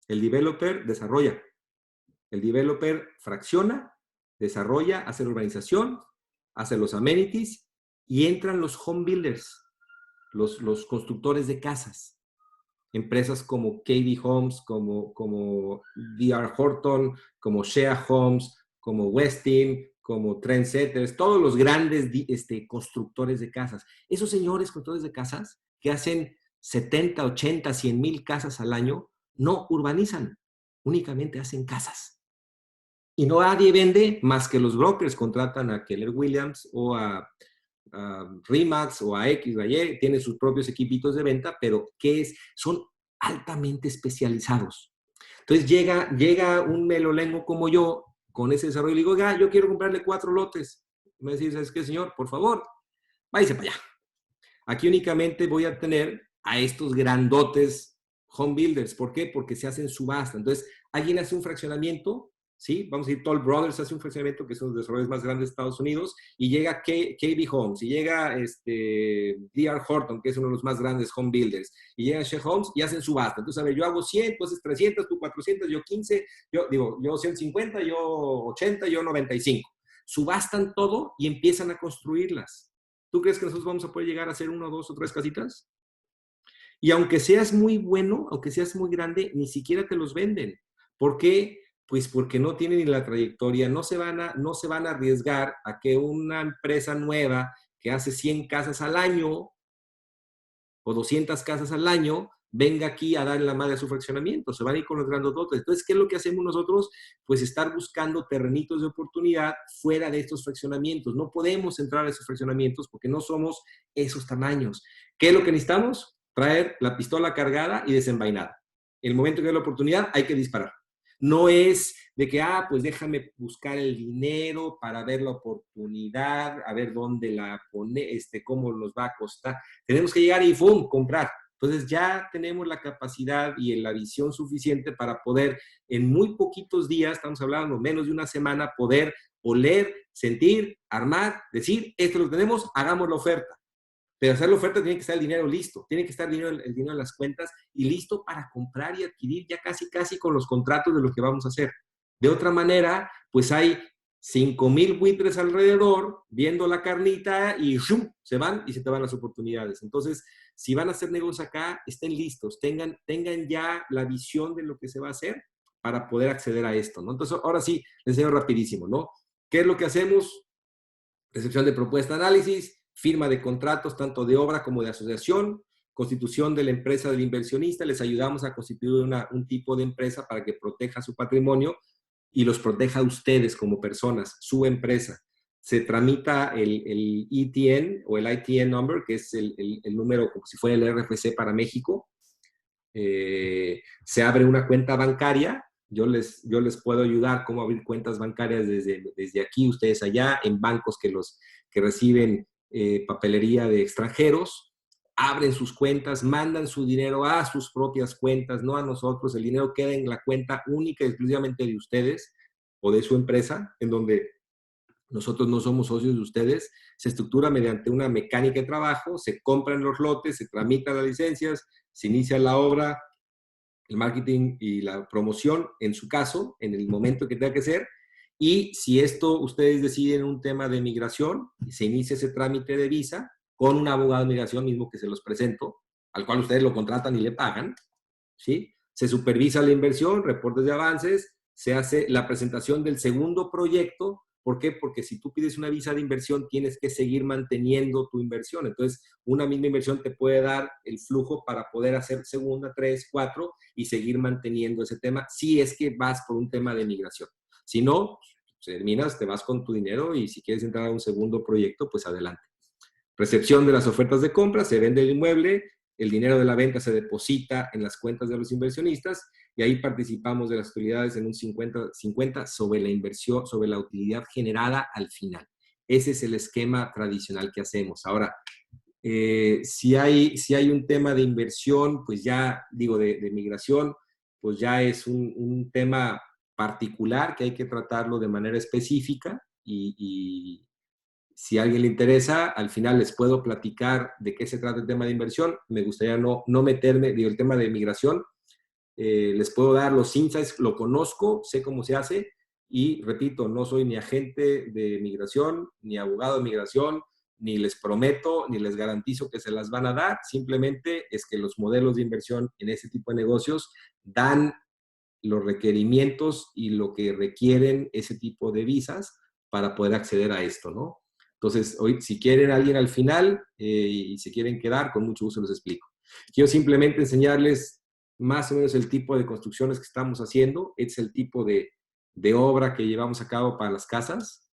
Speaker 1: El developer desarrolla. El developer fracciona, desarrolla, hace la urbanización, hace los amenities y entran los home builders, los constructores de casas. Empresas como KB Homes, como D.R. Horton, como Shea Homes, como Westin, como Trendsetters, todos los grandes constructores de casas. Esos señores constructores de casas que hacen 70, 80, 100 mil casas al año, no urbanizan, únicamente hacen casas. Y no nadie vende más que los brokers contratan a Keller Williams o a Remax o a X o a Y, tienen sus propios equipitos de venta, pero ¿qué es? Son altamente especializados. Entonces llega un melolengo como yo con ese desarrollo y le digo, oiga, yo quiero comprarle 4 lotes. Me dice, ¿sabes qué, señor? Por favor, váyase para allá. Aquí únicamente voy a tener a estos grandotes home builders. ¿Por qué? Porque se hacen subasta. Entonces, alguien hace un fraccionamiento, ¿sí? Vamos a decir, Toll Brothers hace un fraccionamiento que son los desarrolladores más grandes de Estados Unidos, y llega KB Homes, y llega D.R. Horton, que es uno de los más grandes home builders, y llega Shea Homes y hacen subasta. Entonces, a ver, yo hago 100, entonces 300, tú 400, yo 15, yo 150, yo 80, yo 95. Subastan todo y empiezan a construirlas. ¿Tú crees que nosotros vamos a poder llegar a hacer 1, 2 o 3 casitas? Y aunque seas muy bueno, aunque seas muy grande, ni siquiera te los venden. ¿Por qué? Pues porque no tienen ni la trayectoria, no se van a arriesgar a que una empresa nueva que hace 100 casas al año o 200 casas al año venga aquí a darle la madre a su fraccionamiento, se van a ir con los grandototes. Entonces, ¿qué es lo que hacemos nosotros? Pues estar buscando terrenitos de oportunidad fuera de estos fraccionamientos. No podemos entrar a esos fraccionamientos porque no somos esos tamaños. ¿Qué es lo que necesitamos? Traer la pistola cargada y desenvainada. En el momento que hay la oportunidad, hay que disparar. No es de que, pues déjame buscar el dinero para ver la oportunidad, a ver dónde la pone, cómo nos va a costar. Tenemos que llegar y ¡fum!, comprar. Entonces ya tenemos la capacidad y la visión suficiente para poder en muy poquitos días, estamos hablando menos de una semana, poder oler, sentir, armar, decir, esto lo tenemos, hagamos la oferta. Pero hacer la oferta tiene que estar el dinero listo, tiene que estar el dinero en las cuentas y listo para comprar y adquirir ya casi con los contratos de lo que vamos a hacer. De otra manera, pues hay 5,000 buitres alrededor viendo la carnita y ¡shum!, se van y se te van las oportunidades. Entonces, si van a hacer negocios acá, estén listos, tengan ya la visión de lo que se va a hacer para poder acceder a esto, ¿no? Entonces, ahora sí, les enseño rapidísimo, ¿no? ¿Qué es lo que hacemos? Recepción de propuesta, análisis, firma de contratos tanto de obra como de asociación, constitución de la empresa del inversionista, les ayudamos a constituir un tipo de empresa para que proteja su patrimonio y los proteja a ustedes como personas, su empresa. Se tramita el ETN o el ITN number, que es el número como si fuera el RFC para México. Se abre una cuenta bancaria. Yo les puedo ayudar cómo abrir cuentas bancarias desde aquí, ustedes allá, en bancos que reciben papelería de extranjeros. Abren sus cuentas, mandan su dinero a sus propias cuentas, no a nosotros. El dinero queda en la cuenta única y exclusivamente de ustedes o de su empresa, en donde nosotros no somos socios de ustedes. Se estructura mediante una mecánica de trabajo, se compran los lotes, se tramitan las licencias, se inicia la obra, el marketing y la promoción, en su caso, en el momento que tenga que ser. Y si esto ustedes deciden un tema de migración, se inicia ese trámite de visa con un abogado de migración mismo que se los presento, al cual ustedes lo contratan y le pagan, ¿sí? Se supervisa la inversión, reportes de avances, se hace la presentación del segundo proyecto. ¿Por qué? Porque si tú pides una visa de inversión, tienes que seguir manteniendo tu inversión. Entonces, una misma inversión te puede dar el flujo para poder hacer segunda, 3, 4 y seguir manteniendo ese tema, si es que vas por un tema de migración. Si no, terminas, te vas con tu dinero y si quieres entrar a un segundo proyecto, pues adelante. Recepción de las ofertas de compra, se vende el inmueble, el dinero de la venta se deposita en las cuentas de los inversionistas y ahí participamos de las utilidades en un 50-50 sobre la inversión, sobre la utilidad generada al final. Ese es el esquema tradicional que hacemos. Ahora, si hay un tema de inversión, pues ya digo, de migración, pues ya es un tema particular que hay que tratarlo de manera específica y si a alguien le interesa, al final les puedo platicar de qué se trata el tema de inversión. Me gustaría no meterme, digo, el tema de migración. Les puedo dar los insights, lo conozco, sé cómo se hace y repito, no soy ni agente de migración, ni abogado de migración, ni les prometo, ni les garantizo que se las van a dar. Simplemente es que los modelos de inversión en ese tipo de negocios dan los requerimientos y lo que requieren ese tipo de visas para poder acceder a esto, ¿no? Entonces, hoy, si quieren alguien al final y se quieren quedar, con mucho gusto les explico. Quiero simplemente enseñarles más o menos el tipo de construcciones que estamos haciendo. Este es el tipo de obra que llevamos a cabo para las casas.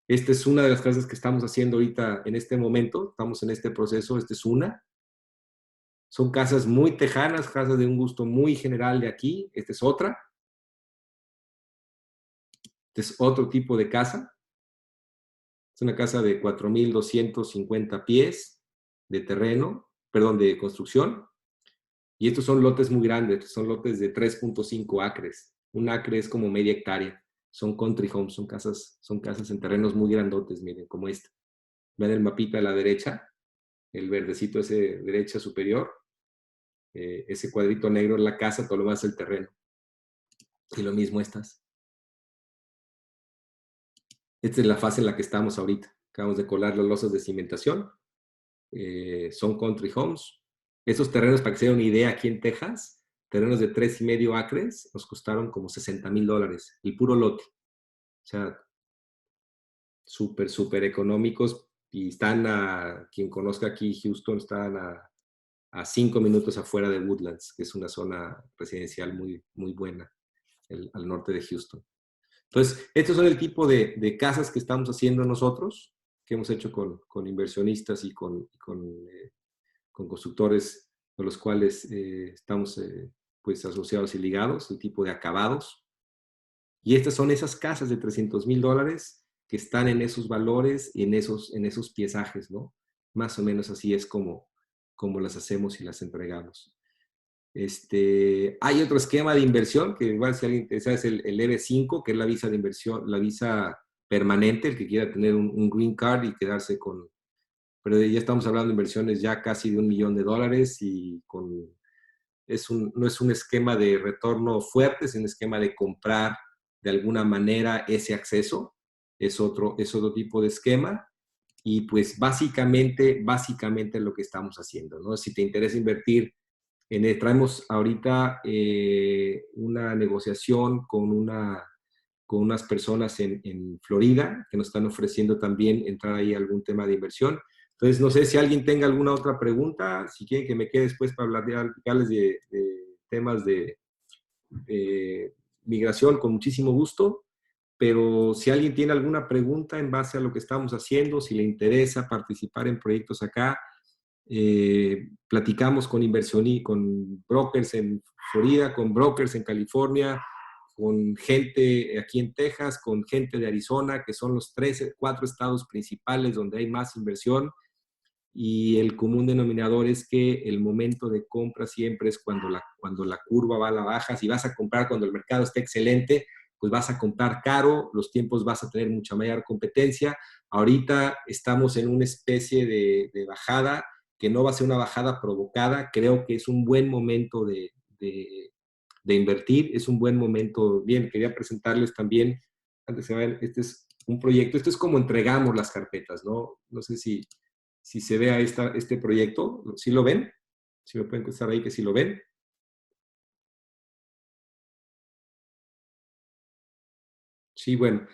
Speaker 1: Esta es una de las casas que estamos haciendo ahorita en este momento. Estamos en este proceso. Esta es una. Son casas muy tejanas, casas de un gusto muy general de aquí. Esta es otra. Este es otro tipo de casa. Es una casa de 4,250 pies de terreno, perdón, de construcción. Y estos son lotes muy grandes, son lotes de 3.5 acres. Un acre es como media hectárea. Son country homes, son casas en terrenos muy grandotes, miren, como esta. Ven el mapita a la derecha, el verdecito ese derecha superior. Ese cuadrito negro es la casa, todo lo demás es el terreno. Y lo mismo estas. Esta es la fase en la que estamos ahorita. Acabamos de colar las losas de cimentación. Son country homes. Esos terrenos, para que se den una idea, aquí en Texas, terrenos de 3,5 acres, nos costaron como $60,000, el puro lote. O sea, súper, súper económicos y están quien conozca aquí Houston, están a 5 minutos afuera de Woodlands, que es una zona residencial muy, muy buena al norte de Houston. Entonces, estos son el tipo de casas que estamos haciendo nosotros, que hemos hecho con inversionistas y con constructores con los cuales estamos pues asociados y ligados, el tipo de acabados. Y estas son esas casas de $300,000 que están en esos valores y en esos piezajes, ¿no? Más o menos así es como las hacemos y las entregamos. Hay otro esquema de inversión que igual si alguien interesa es el EB5, que es la visa de inversión, la visa permanente, el que quiera tener un green card y quedarse con... Pero ya estamos hablando de inversiones ya casi de $1 millón y no es un esquema de retorno fuerte, es un esquema de comprar de alguna manera ese acceso. Es otro tipo de esquema. Y pues básicamente lo que estamos haciendo, ¿no? Si te interesa invertir traemos ahorita una negociación con unas personas en Florida que nos están ofreciendo también entrar ahí a algún tema de inversión. Entonces, no sé si alguien tenga alguna otra pregunta, si quieren que me quede después para hablarles de temas de migración, con muchísimo gusto. Pero si alguien tiene alguna pregunta en base a lo que estamos haciendo, si le interesa participar en proyectos acá, platicamos con con brokers en Florida, con brokers en California, con gente aquí en Texas, con gente de Arizona, que son los 4 estados principales donde hay más inversión. Y el común denominador es que el momento de compra siempre es cuando la curva va a la baja. Si vas a comprar cuando el mercado está excelente, pues vas a comprar caro, los tiempos vas a tener mucha mayor competencia. Ahorita estamos en una especie de bajada, que no va a ser una bajada provocada. Creo que es un buen momento de invertir, es un buen momento. Bien, quería presentarles también, antes de ver, este es un proyecto, esto es como entregamos las carpetas, ¿no? No sé si se vea este proyecto. ¿Sí lo ven? Si me pueden contestar ahí que sí lo ven. Sí, bueno,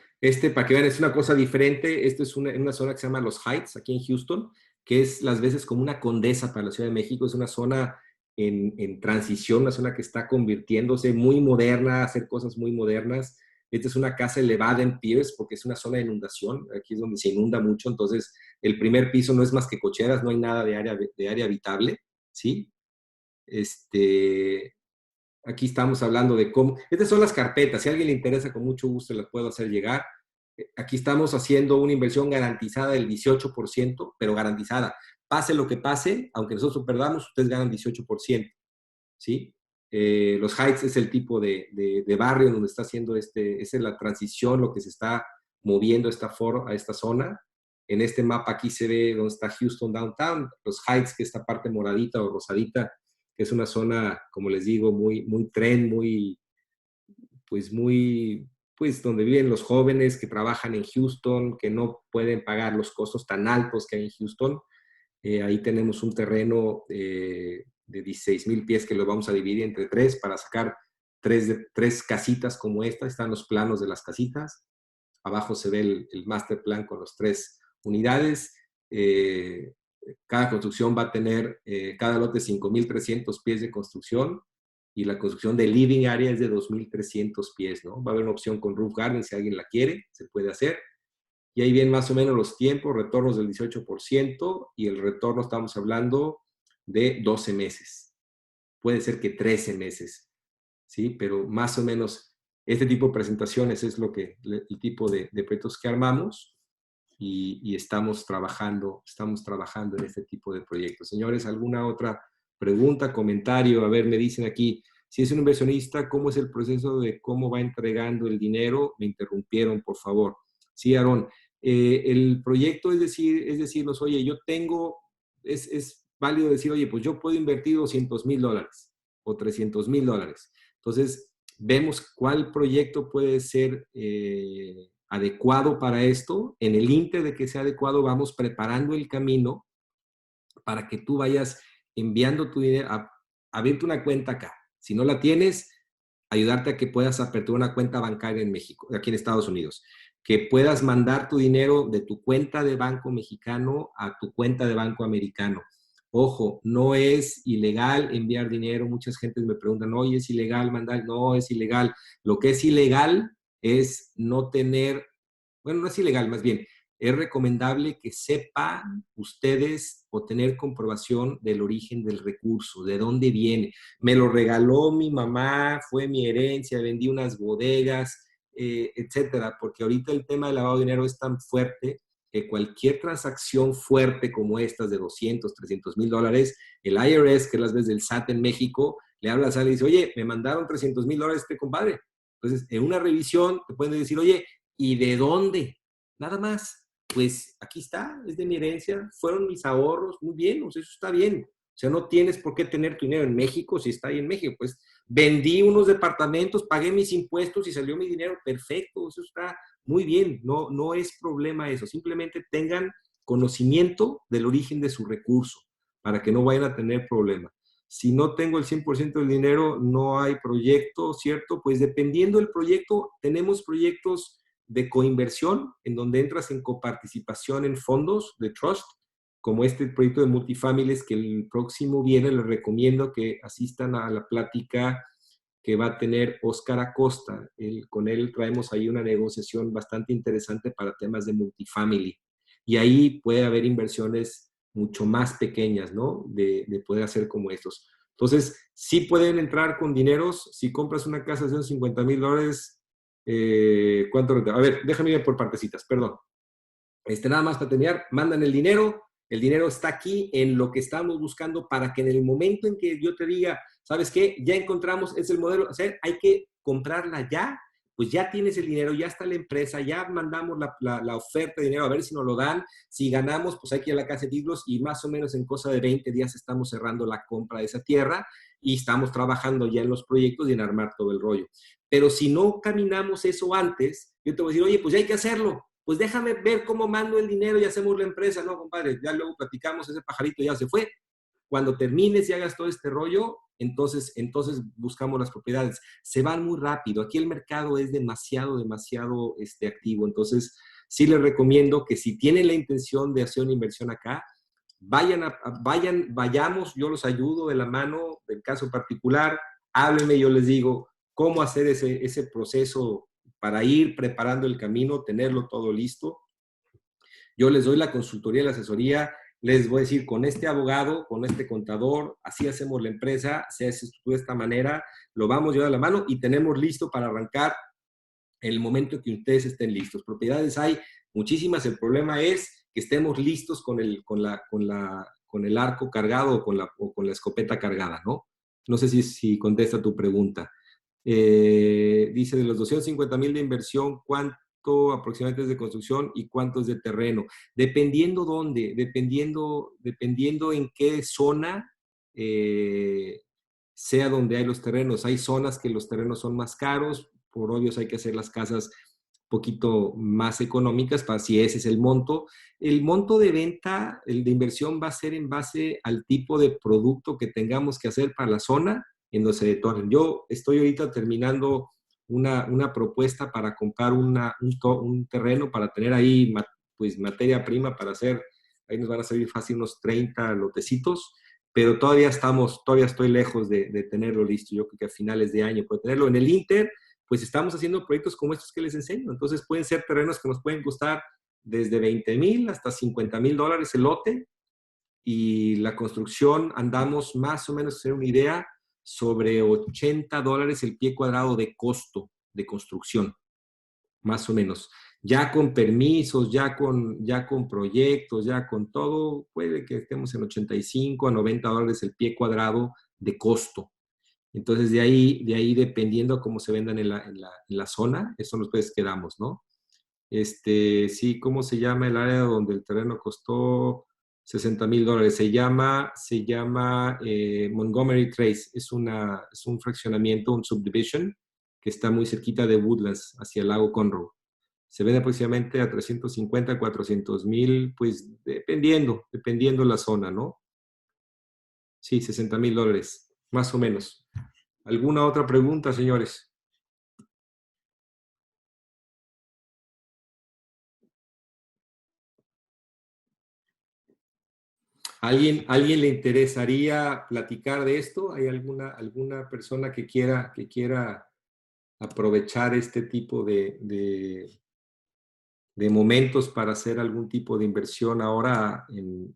Speaker 1: para que vean, es una cosa diferente. Esto es una zona que se llama Los Heights, aquí en Houston, que es las veces como una Condesa para la Ciudad de México. Es una zona en transición, una zona que está convirtiéndose muy moderna, a hacer cosas muy modernas. Esta es una casa elevada en Pierce porque es una zona de inundación. Aquí es donde se inunda mucho. Entonces, el primer piso no es más que cocheras, no hay nada de área habitable, ¿sí? Aquí estamos hablando de cómo... Estas son las carpetas. Si a alguien le interesa, con mucho gusto las puedo hacer llegar. Aquí estamos haciendo una inversión garantizada del 18%, pero garantizada. Pase lo que pase, aunque nosotros perdamos, ustedes ganan 18%, ¿sí? Los Heights es el tipo de barrio donde está haciendo esa es la transición, lo que se está moviendo a esta zona. En este mapa aquí se ve donde está Houston Downtown, los Heights, que es esta parte moradita o rosadita, que es una zona, como les digo, muy tren, pues donde viven los jóvenes que trabajan en Houston, que no pueden pagar los costos tan altos que hay en Houston. Ahí tenemos un terreno de 16,000 pies que lo vamos a dividir entre tres para sacar tres casitas como esta. Están los planos de las casitas. Abajo se ve el master plan con las 3 unidades. Cada construcción va a tener, cada lote, 5,300 pies de construcción, y la construcción de living area es de 2,300 pies, ¿no? Va a haber una opción con roof garden si alguien la quiere, se puede hacer. Y ahí vienen más o menos los tiempos, retornos del 18%, y el retorno estamos hablando de 12 meses. Puede ser que 13 meses, ¿sí? Pero más o menos este tipo de presentaciones es el tipo de proyectos que armamos, y estamos trabajando en este tipo de proyectos. Señores, ¿alguna otra pregunta, comentario? A ver, me dicen aquí, si es un inversionista, ¿cómo es el proceso de cómo va entregando el dinero? Me interrumpieron, por favor. Sí, Aarón. El proyecto es decirnos, oye, yo tengo, es válido decir, oye, pues yo puedo invertir $200,000 o $300,000. Entonces, vemos cuál proyecto puede ser adecuado para esto. En el inter de que sea adecuado, vamos preparando el camino para que tú vayas enviando tu dinero, abrirte una cuenta acá. Si no la tienes, ayudarte a que puedas aperturar una cuenta bancaria en México, aquí en Estados Unidos. Que puedas mandar tu dinero de tu cuenta de banco mexicano a tu cuenta de banco americano. Ojo, no es ilegal enviar dinero. Muchas gentes me preguntan, oye, ¿es ilegal mandar? No, es ilegal. Lo que es ilegal es no tener, bueno, no es ilegal, más bien, es recomendable que sepan ustedes o tener comprobación del origen del recurso, de dónde viene. Me lo regaló mi mamá, fue mi herencia, vendí unas bodegas, etcétera, porque ahorita el tema del lavado de dinero es tan fuerte que cualquier transacción fuerte como estas de 200, $300,000, el IRS, que es las veces del SAT en México, le habla al SAT y dice, oye, me mandaron $300,000 este compadre. Entonces, en una revisión te pueden decir, oye, ¿y de dónde? Nada más. Pues aquí está, es de mi herencia, fueron mis ahorros, muy bien, o sea, eso está bien. O sea, no tienes por qué tener tu dinero en México si está ahí en México. Pues vendí unos departamentos, pagué mis impuestos y salió mi dinero, perfecto, eso está muy bien, no es problema eso. Simplemente tengan conocimiento del origen de su recurso para que no vayan a tener problema. Si no tengo el 100% del dinero, no hay proyecto, ¿cierto? Pues dependiendo del proyecto, tenemos proyectos de coinversión en donde entras en coparticipación en fondos de trust, como este proyecto de multifamilies que el próximo viernes les recomiendo que asistan a la plática que va a tener Oscar Acosta. Con él traemos ahí una negociación bastante interesante para temas de multifamily. Y ahí puede haber inversiones mucho más pequeñas, ¿no? De poder hacer como estos. Entonces, sí pueden entrar con dineros. Si compras una casa de $150,000, ¿cuánto? A ver, déjame ir por partecitas, perdón. Nada más para terminar, mandan el dinero está aquí en lo que estamos buscando para que en el momento en que yo te diga, ¿sabes qué? Ya encontramos, es el modelo, o sea, hay que comprarla ya, pues ya tienes el dinero, ya está la empresa, ya mandamos la oferta de dinero, a ver si nos lo dan, si ganamos, pues hay que ir a la casa de títulos y más o menos en cosa de 20 días estamos cerrando la compra de esa tierra y estamos trabajando ya en los proyectos y en armar todo el rollo. Pero si no caminamos eso antes, yo te voy a decir, oye, pues ya hay que hacerlo. Pues déjame ver cómo mando el dinero y hacemos la empresa. No, compadre, ya luego platicamos, ese pajarito ya se fue. Cuando termines y hagas todo este rollo, entonces buscamos las propiedades. Se van muy rápido. Aquí el mercado es demasiado activo. Entonces, sí les recomiendo que si tienen la intención de hacer una inversión acá, vayamos, yo los ayudo de la mano del caso particular, háblenme, yo les digo cómo hacer ese proceso para ir preparando el camino, tenerlo todo listo. Yo les doy la consultoría, la asesoría, les voy a decir, con este abogado, con este contador, así hacemos la empresa, se hace de esta manera, lo vamos a llevar a la mano y tenemos listo para arrancar en el momento que ustedes estén listos. Propiedades hay muchísimas, el problema es que estemos listos con el arco cargado o con la escopeta cargada, ¿no? No sé si contesta tu pregunta. Dice, de los 250,000 de inversión, ¿cuánto aproximadamente es de construcción y cuánto es de terreno? Dependiendo dónde, dependiendo en qué zona sea donde hay los terrenos. Hay zonas que los terrenos son más caros, por obvios hay que hacer las casas un poquito más económicas para si ese es el monto. El monto de venta, el de inversión va a ser en base al tipo de producto que tengamos que hacer para la zona en donde se detonen. Yo estoy ahorita terminando una propuesta para comprar un terreno para tener ahí pues materia prima para hacer, ahí nos van a salir fácil unos 30 lotecitos, pero todavía estoy lejos de tenerlo listo. Yo creo que a finales de año puedo tenerlo. En el Inter, pues estamos haciendo proyectos como estos que les enseño. Entonces pueden ser terrenos que nos pueden costar desde 20,000 hasta 50,000 dólares el lote, y la construcción andamos más o menos, a hacer una idea, sobre 80 dólares el pie cuadrado de costo de construcción, más o menos. Ya con permisos, ya con proyectos, ya con todo, puede que estemos en 85 a 90 dólares el pie cuadrado de costo. Entonces, dependiendo cómo se vendan en la zona, eso nos pues quedamos, ¿no? Sí, ¿cómo se llama el área donde el terreno costó 60,000 dólares? Se llama Montgomery Trace. Es un fraccionamiento, un subdivision, que está muy cerquita de Woodlands, hacia el lago Conroe. Se vende aproximadamente a 350, 400,000, pues dependiendo la zona, ¿no? Sí, 60,000 dólares, más o menos. ¿Alguna otra pregunta, señores? ¿Alguien le interesaría platicar de esto? ¿Hay alguna persona que quiera aprovechar este tipo de momentos para hacer algún tipo de inversión ahora en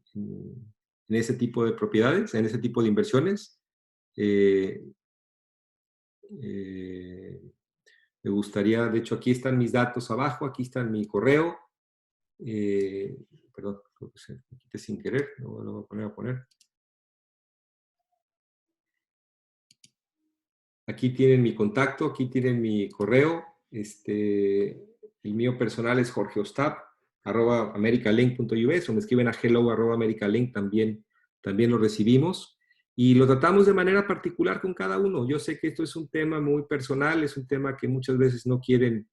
Speaker 1: ese tipo de propiedades, en ese tipo de inversiones? Eh, eh, Me gustaría, de hecho, aquí están mis datos abajo, aquí está mi correo. Eh, Perdón, creo que se me quité sin querer, lo voy a poner. Aquí tienen mi contacto, aquí tienen mi correo. El mío personal es jorgeostap@americalink.us, o me escriben a hello@americalink, también lo recibimos. Y lo tratamos de manera particular con cada uno. Yo sé que esto es un tema muy personal, es un tema que muchas veces no quieren,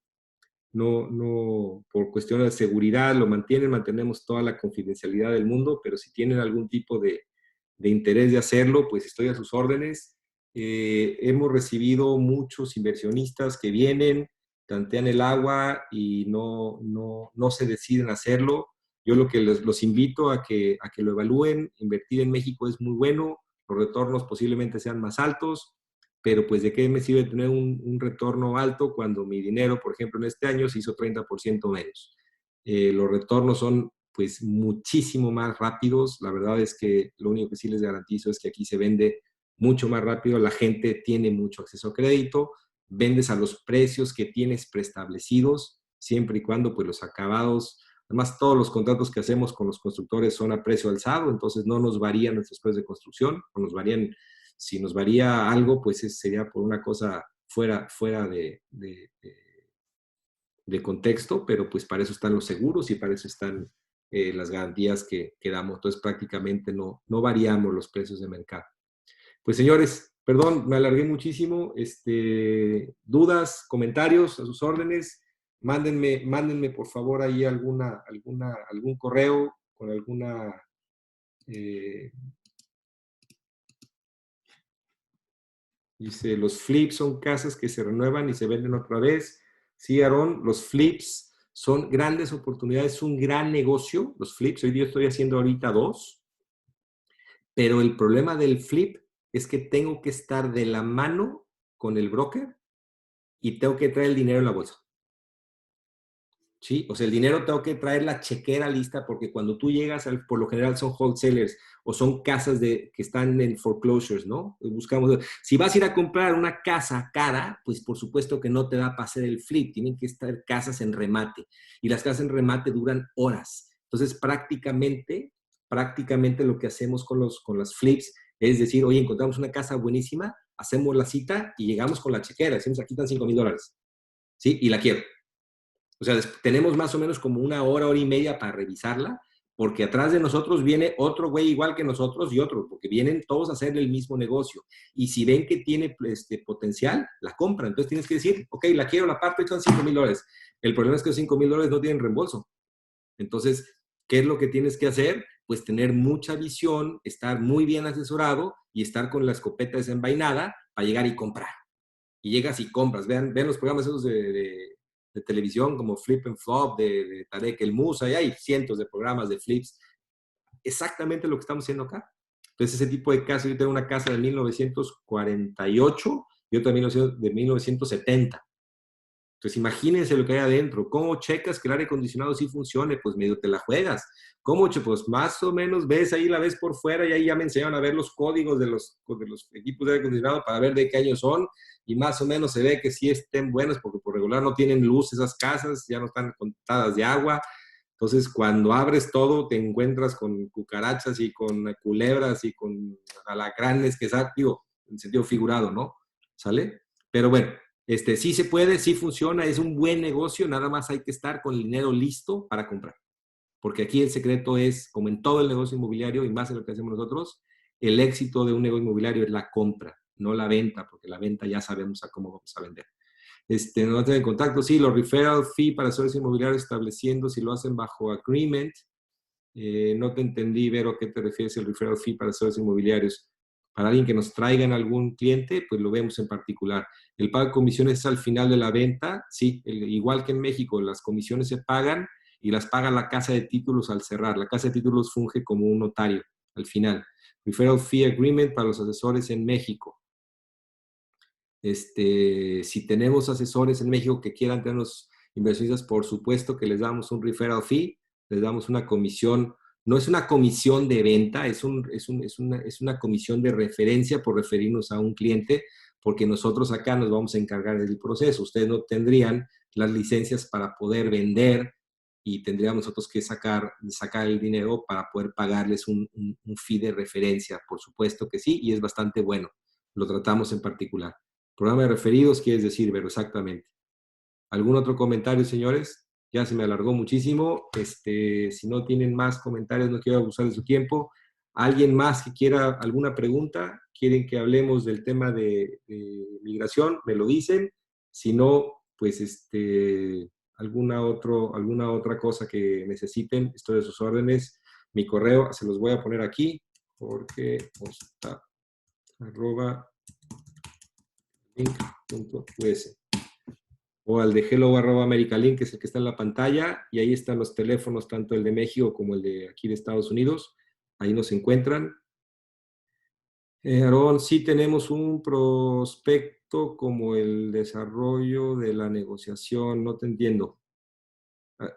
Speaker 1: no, por cuestiones de seguridad lo mantenemos toda la confidencialidad del mundo, pero si tienen algún tipo de interés de hacerlo, pues estoy a sus órdenes. Hemos recibido muchos inversionistas que vienen, tantean el agua y no se deciden hacerlo. Yo lo que los invito a que lo evalúen. Invertir en México es muy bueno, los retornos posiblemente sean más altos, pero pues de qué me sirve tener un retorno alto cuando mi dinero, por ejemplo, en este año se hizo 30% menos. Los retornos son pues muchísimo más rápidos. La verdad es que lo único que sí les garantizo es que aquí se vende mucho más rápido, la gente tiene mucho acceso a crédito, vendes a los precios que tienes preestablecidos, siempre y cuando pues los acabados, además todos los contratos que hacemos con los constructores son a precio alzado, entonces no nos varían nuestros precios de construcción, o nos varían, si nos varía algo, pues sería por una cosa fuera de contexto, pero pues para eso están los seguros y para eso están las garantías que damos. Entonces prácticamente no variamos los precios de mercado. Pues señores, perdón, me alargué muchísimo. Dudas, comentarios, a sus órdenes. Mándenme por favor ahí algún correo con alguna... dice, los flips son casas que se renuevan y se venden otra vez. Sí, Aarón, los flips son grandes oportunidades, es un gran negocio. Los flips, hoy día estoy haciendo ahorita 2, pero el problema del flip es que tengo que estar de la mano con el broker y tengo que traer el dinero en la bolsa. ¿sí? O sea, el dinero tengo que traer la chequera lista porque cuando tú llegas, por lo general son wholesalers o son casas que están en foreclosures, ¿no? Buscamos, si vas a ir a comprar una casa cara, pues por supuesto que no te da para hacer el flip, tienen que estar casas en remate y las casas en remate duran horas. Entonces, prácticamente lo que hacemos con las flips es decir, oye, encontramos una casa buenísima, hacemos la cita y llegamos con la chequera, decimos, aquí están $5,000, ¿sí? Y la quiero. O sea, tenemos más o menos como una hora, hora y media para revisarla, porque atrás de nosotros viene otro güey igual que nosotros y otro, porque vienen todos a hacer el mismo negocio. Y si ven que tiene potencial, la compran. Entonces tienes que decir, ok, la quiero, la parto y son $5,000. El problema es que los $5,000 no tienen reembolso. Entonces, ¿qué es lo que tienes que hacer? Pues tener mucha visión, estar muy bien asesorado y estar con la escopeta desenvainada para llegar y comprar. Y llegas y compras. Vean los programas esos de televisión como Flip and Flop, de Tarek El Musa, y hay cientos de programas de flips. Exactamente lo que estamos haciendo acá. Entonces, ese tipo de casos, yo tengo una casa de 1948 y otra de 1970. Entonces, imagínense lo que hay adentro. ¿Cómo checas que el aire acondicionado sí funcione? Pues medio te la juegas. ¿Cómo? Pues más o menos ves ahí, la ves por fuera y ahí ya me enseñaron a ver los códigos de los equipos de aire acondicionado para ver de qué año son y más o menos se ve que sí estén buenos porque por regular no tienen luz esas casas, ya no están contadas de agua. Entonces, cuando abres todo, te encuentras con cucarachas y con culebras y con alacranes, que digo, en sentido figurado, ¿no? ¿Sale? Pero bueno, sí se puede, sí funciona, es un buen negocio, nada más hay que estar con el dinero listo para comprar. Porque aquí el secreto es, como en todo el negocio inmobiliario y más en lo que hacemos nosotros, el éxito de un negocio inmobiliario es la compra, no la venta, porque la venta ya sabemos a cómo vamos a vender. No tener contacto, sí, los referral fee para asesores inmobiliarios estableciendo si lo hacen bajo agreement. No te entendí, Vero, ¿a qué te refieres el referral fee para asesores inmobiliarios? Para alguien que nos traigan algún cliente, pues lo vemos en particular. El pago de comisiones es al final de la venta, sí, igual que en México, las comisiones se pagan y las paga la casa de títulos al cerrar. La casa de títulos funge como un notario al final. Referral fee agreement para los asesores en México. Si tenemos asesores en México que quieran tener los inversionistas, por supuesto que les damos un referral fee, les damos una comisión, no es una comisión de venta, es una comisión de referencia por referirnos a un cliente, porque nosotros acá nos vamos a encargar del proceso. Ustedes no tendrían las licencias para poder vender y tendríamos nosotros que sacar el dinero para poder pagarles un fee de referencia. Por supuesto que sí, y es bastante bueno. Lo tratamos en particular. Programa de referidos, quieres decir, pero exactamente. ¿Algún otro comentario, señores? Ya se me alargó muchísimo. Si no tienen más comentarios, no quiero abusar de su tiempo. ¿Alguien más que quiera alguna pregunta? ¿Quieren que hablemos del tema de migración? Me lo dicen. Si no, pues alguna otra cosa que necesiten, estoy a sus órdenes. Mi correo se los voy a poner aquí porque está arroba link.us o al de hello@americalink, que es el que está en la pantalla, y ahí están los teléfonos, tanto el de México como el de aquí de Estados Unidos. Ahí nos encuentran. Aarón, sí tenemos un prospecto como el desarrollo de la negociación, no te entiendo.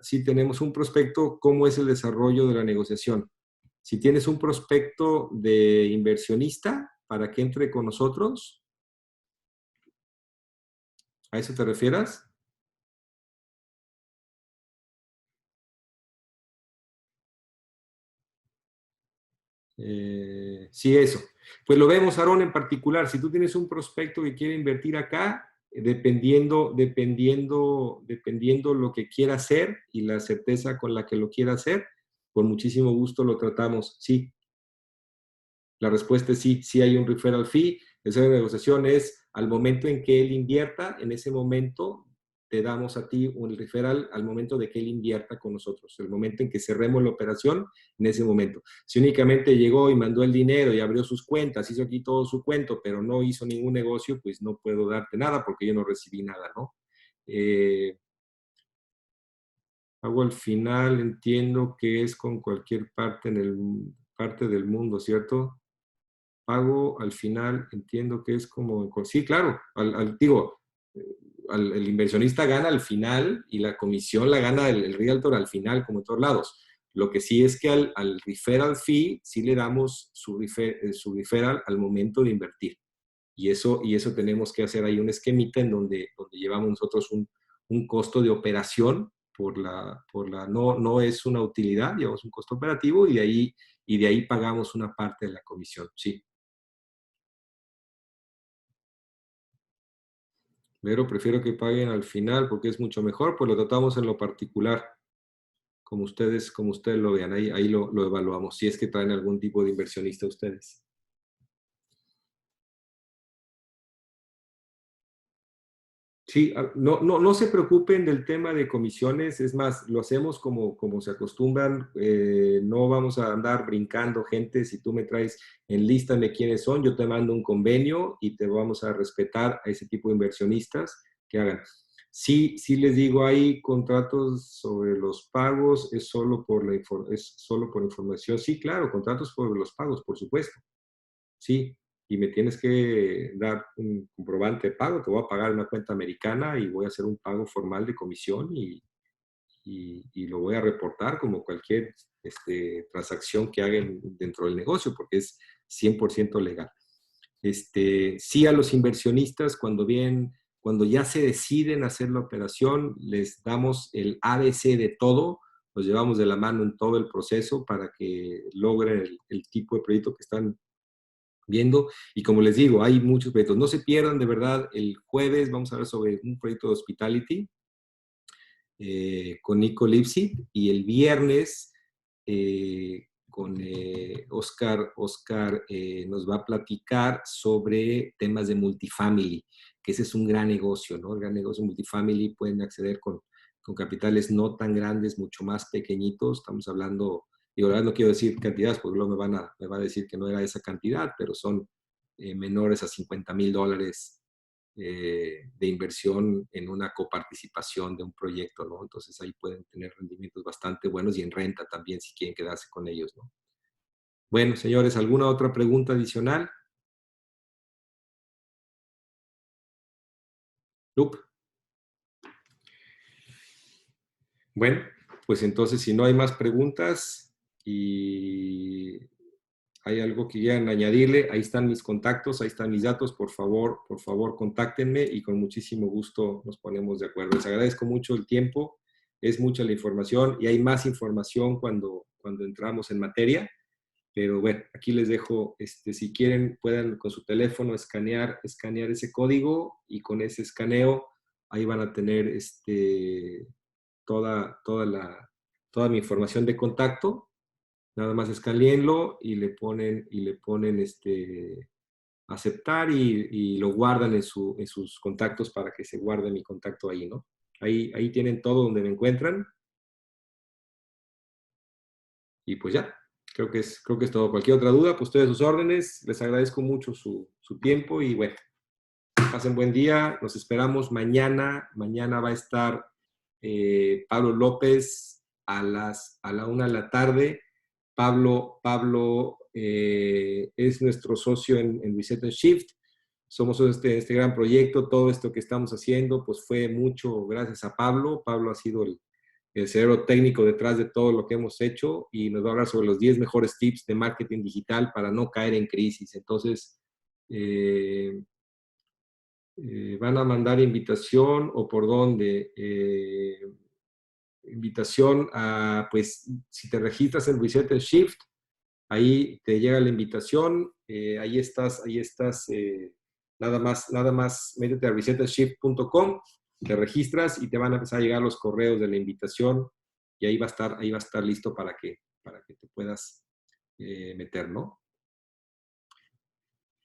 Speaker 1: Sí tenemos un prospecto, ¿cómo es el desarrollo de la negociación? Si tienes un prospecto de inversionista para que entre con nosotros, ¿a eso te refieres? Sí, eso. Pues lo vemos, Aarón, en particular. Si tú tienes un prospecto que quiere invertir acá, dependiendo lo que quiera hacer y la certeza con la que lo quiera hacer, con muchísimo gusto lo tratamos. Sí, la respuesta es sí, sí hay un referral fee. Esa negociación es al momento en que él invierta, en ese momento te damos a ti un referral al momento de que él invierta con nosotros, el momento en que cerremos la operación, en ese momento. Si únicamente llegó y mandó el dinero y abrió sus cuentas, hizo aquí todo su cuento, pero no hizo ningún negocio, pues no puedo darte nada porque yo no recibí nada, ¿no? Hago al final, entiendo que es con cualquier parte del mundo, ¿cierto? Pago al final, entiendo que es como, sí, claro, digo, el inversionista gana al final y la comisión la gana el realtor al final, como en todos lados. Lo que sí es que al referral fee sí le damos su referral al momento de invertir. Y eso tenemos que hacer ahí un esquemita en donde llevamos nosotros un costo de operación no es una utilidad, llevamos un costo operativo y de ahí pagamos una parte de la comisión, sí. Pero prefiero que paguen al final porque es mucho mejor, pues lo tratamos en lo particular, como ustedes lo vean, ahí lo evaluamos, si es que traen algún tipo de inversionista ustedes. Sí, no se preocupen del tema de comisiones, es más, lo hacemos como se acostumbran, no vamos a andar brincando gente, si tú me traes en lista de quiénes son, yo te mando un convenio y te vamos a respetar a ese tipo de inversionistas que hagan. Sí, sí les digo, hay contratos sobre los pagos, es solo por información, sí, claro, contratos sobre los pagos, por supuesto. Sí, y me tienes que dar un comprobante de pago, te voy a pagar una cuenta americana y voy a hacer un pago formal de comisión y lo voy a reportar como cualquier transacción que hagan dentro del negocio, porque es 100% legal. Sí, a los inversionistas, cuando ya se deciden hacer la operación, les damos el ABC de todo, los llevamos de la mano en todo el proceso para que logren el tipo de proyecto que están viendo. Y como les digo, hay muchos proyectos. No se pierdan, de verdad, el jueves vamos a hablar sobre un proyecto de hospitality con Nico Lipsit y el viernes con Oscar nos va a platicar sobre temas de multifamily, que ese es un gran negocio, ¿no? El gran negocio multifamily pueden acceder con capitales no tan grandes, mucho más pequeñitos. Estamos hablando, digo, la verdad no quiero decir cantidades porque luego me va a decir que no era esa cantidad, pero son menores a $50,000 de inversión en una coparticipación de un proyecto, ¿no? Entonces ahí pueden tener rendimientos bastante buenos y en renta también si quieren quedarse con ellos, ¿no? Bueno, señores, ¿alguna otra pregunta adicional? Lup. Bueno, pues entonces si no hay más preguntas y hay algo que quieran añadirle, ahí están mis contactos, ahí están mis datos, por favor, contáctenme y con muchísimo gusto nos ponemos de acuerdo. Les agradezco mucho el tiempo, es mucha la información y hay más información cuando entramos en materia, pero bueno, aquí les dejo, si quieren, puedan con su teléfono escanear ese código y con ese escaneo ahí van a tener toda mi información de contacto. Nada más escaneenlo y le ponen aceptar y lo guardan en sus contactos para que se guarde mi contacto ahí, ¿no? Ahí tienen todo donde me encuentran. Y pues ya, creo que es todo. Cualquier otra duda, pues estoy a sus órdenes. Les agradezco mucho su tiempo y bueno, pasen buen día. Nos esperamos mañana. Mañana va a estar Pablo López a la 1 de la tarde. Pablo es nuestro socio en Reset and Shift. Somos este gran proyecto. Todo esto que estamos haciendo, pues fue mucho gracias a Pablo. Pablo ha sido el cerebro técnico detrás de todo lo que hemos hecho y nos va a hablar sobre los 10 mejores tips de marketing digital para no caer en crisis. Entonces, van a mandar invitación o por dónde. Invitación a, pues, si te registras en Reset and Shift, ahí te llega la invitación, ahí estás, nada más, métete a resetandshift.com, te registras y te van a empezar a llegar los correos de la invitación y ahí va a estar listo para que te puedas meter, ¿no?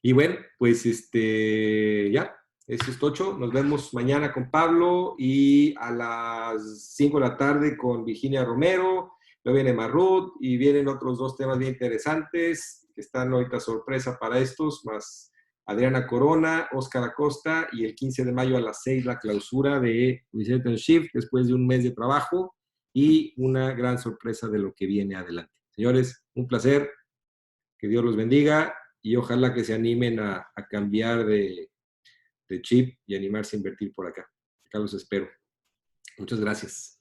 Speaker 1: Y bueno, pues ya, eso es tocho. Nos vemos mañana con Pablo y a las 5 de la tarde con Virginia Romero. Luego viene Marrut y vienen otros dos temas bien interesantes que están ahorita sorpresa para estos, más Adriana Corona, Óscar Acosta y el 15 de mayo a las 6 la clausura de Reset and Shift después de un mes de trabajo y una gran sorpresa de lo que viene adelante. Señores, un placer. Que Dios los bendiga y ojalá que se animen a cambiar de chip y animarse a invertir por acá. acá los espero. Muchas gracias.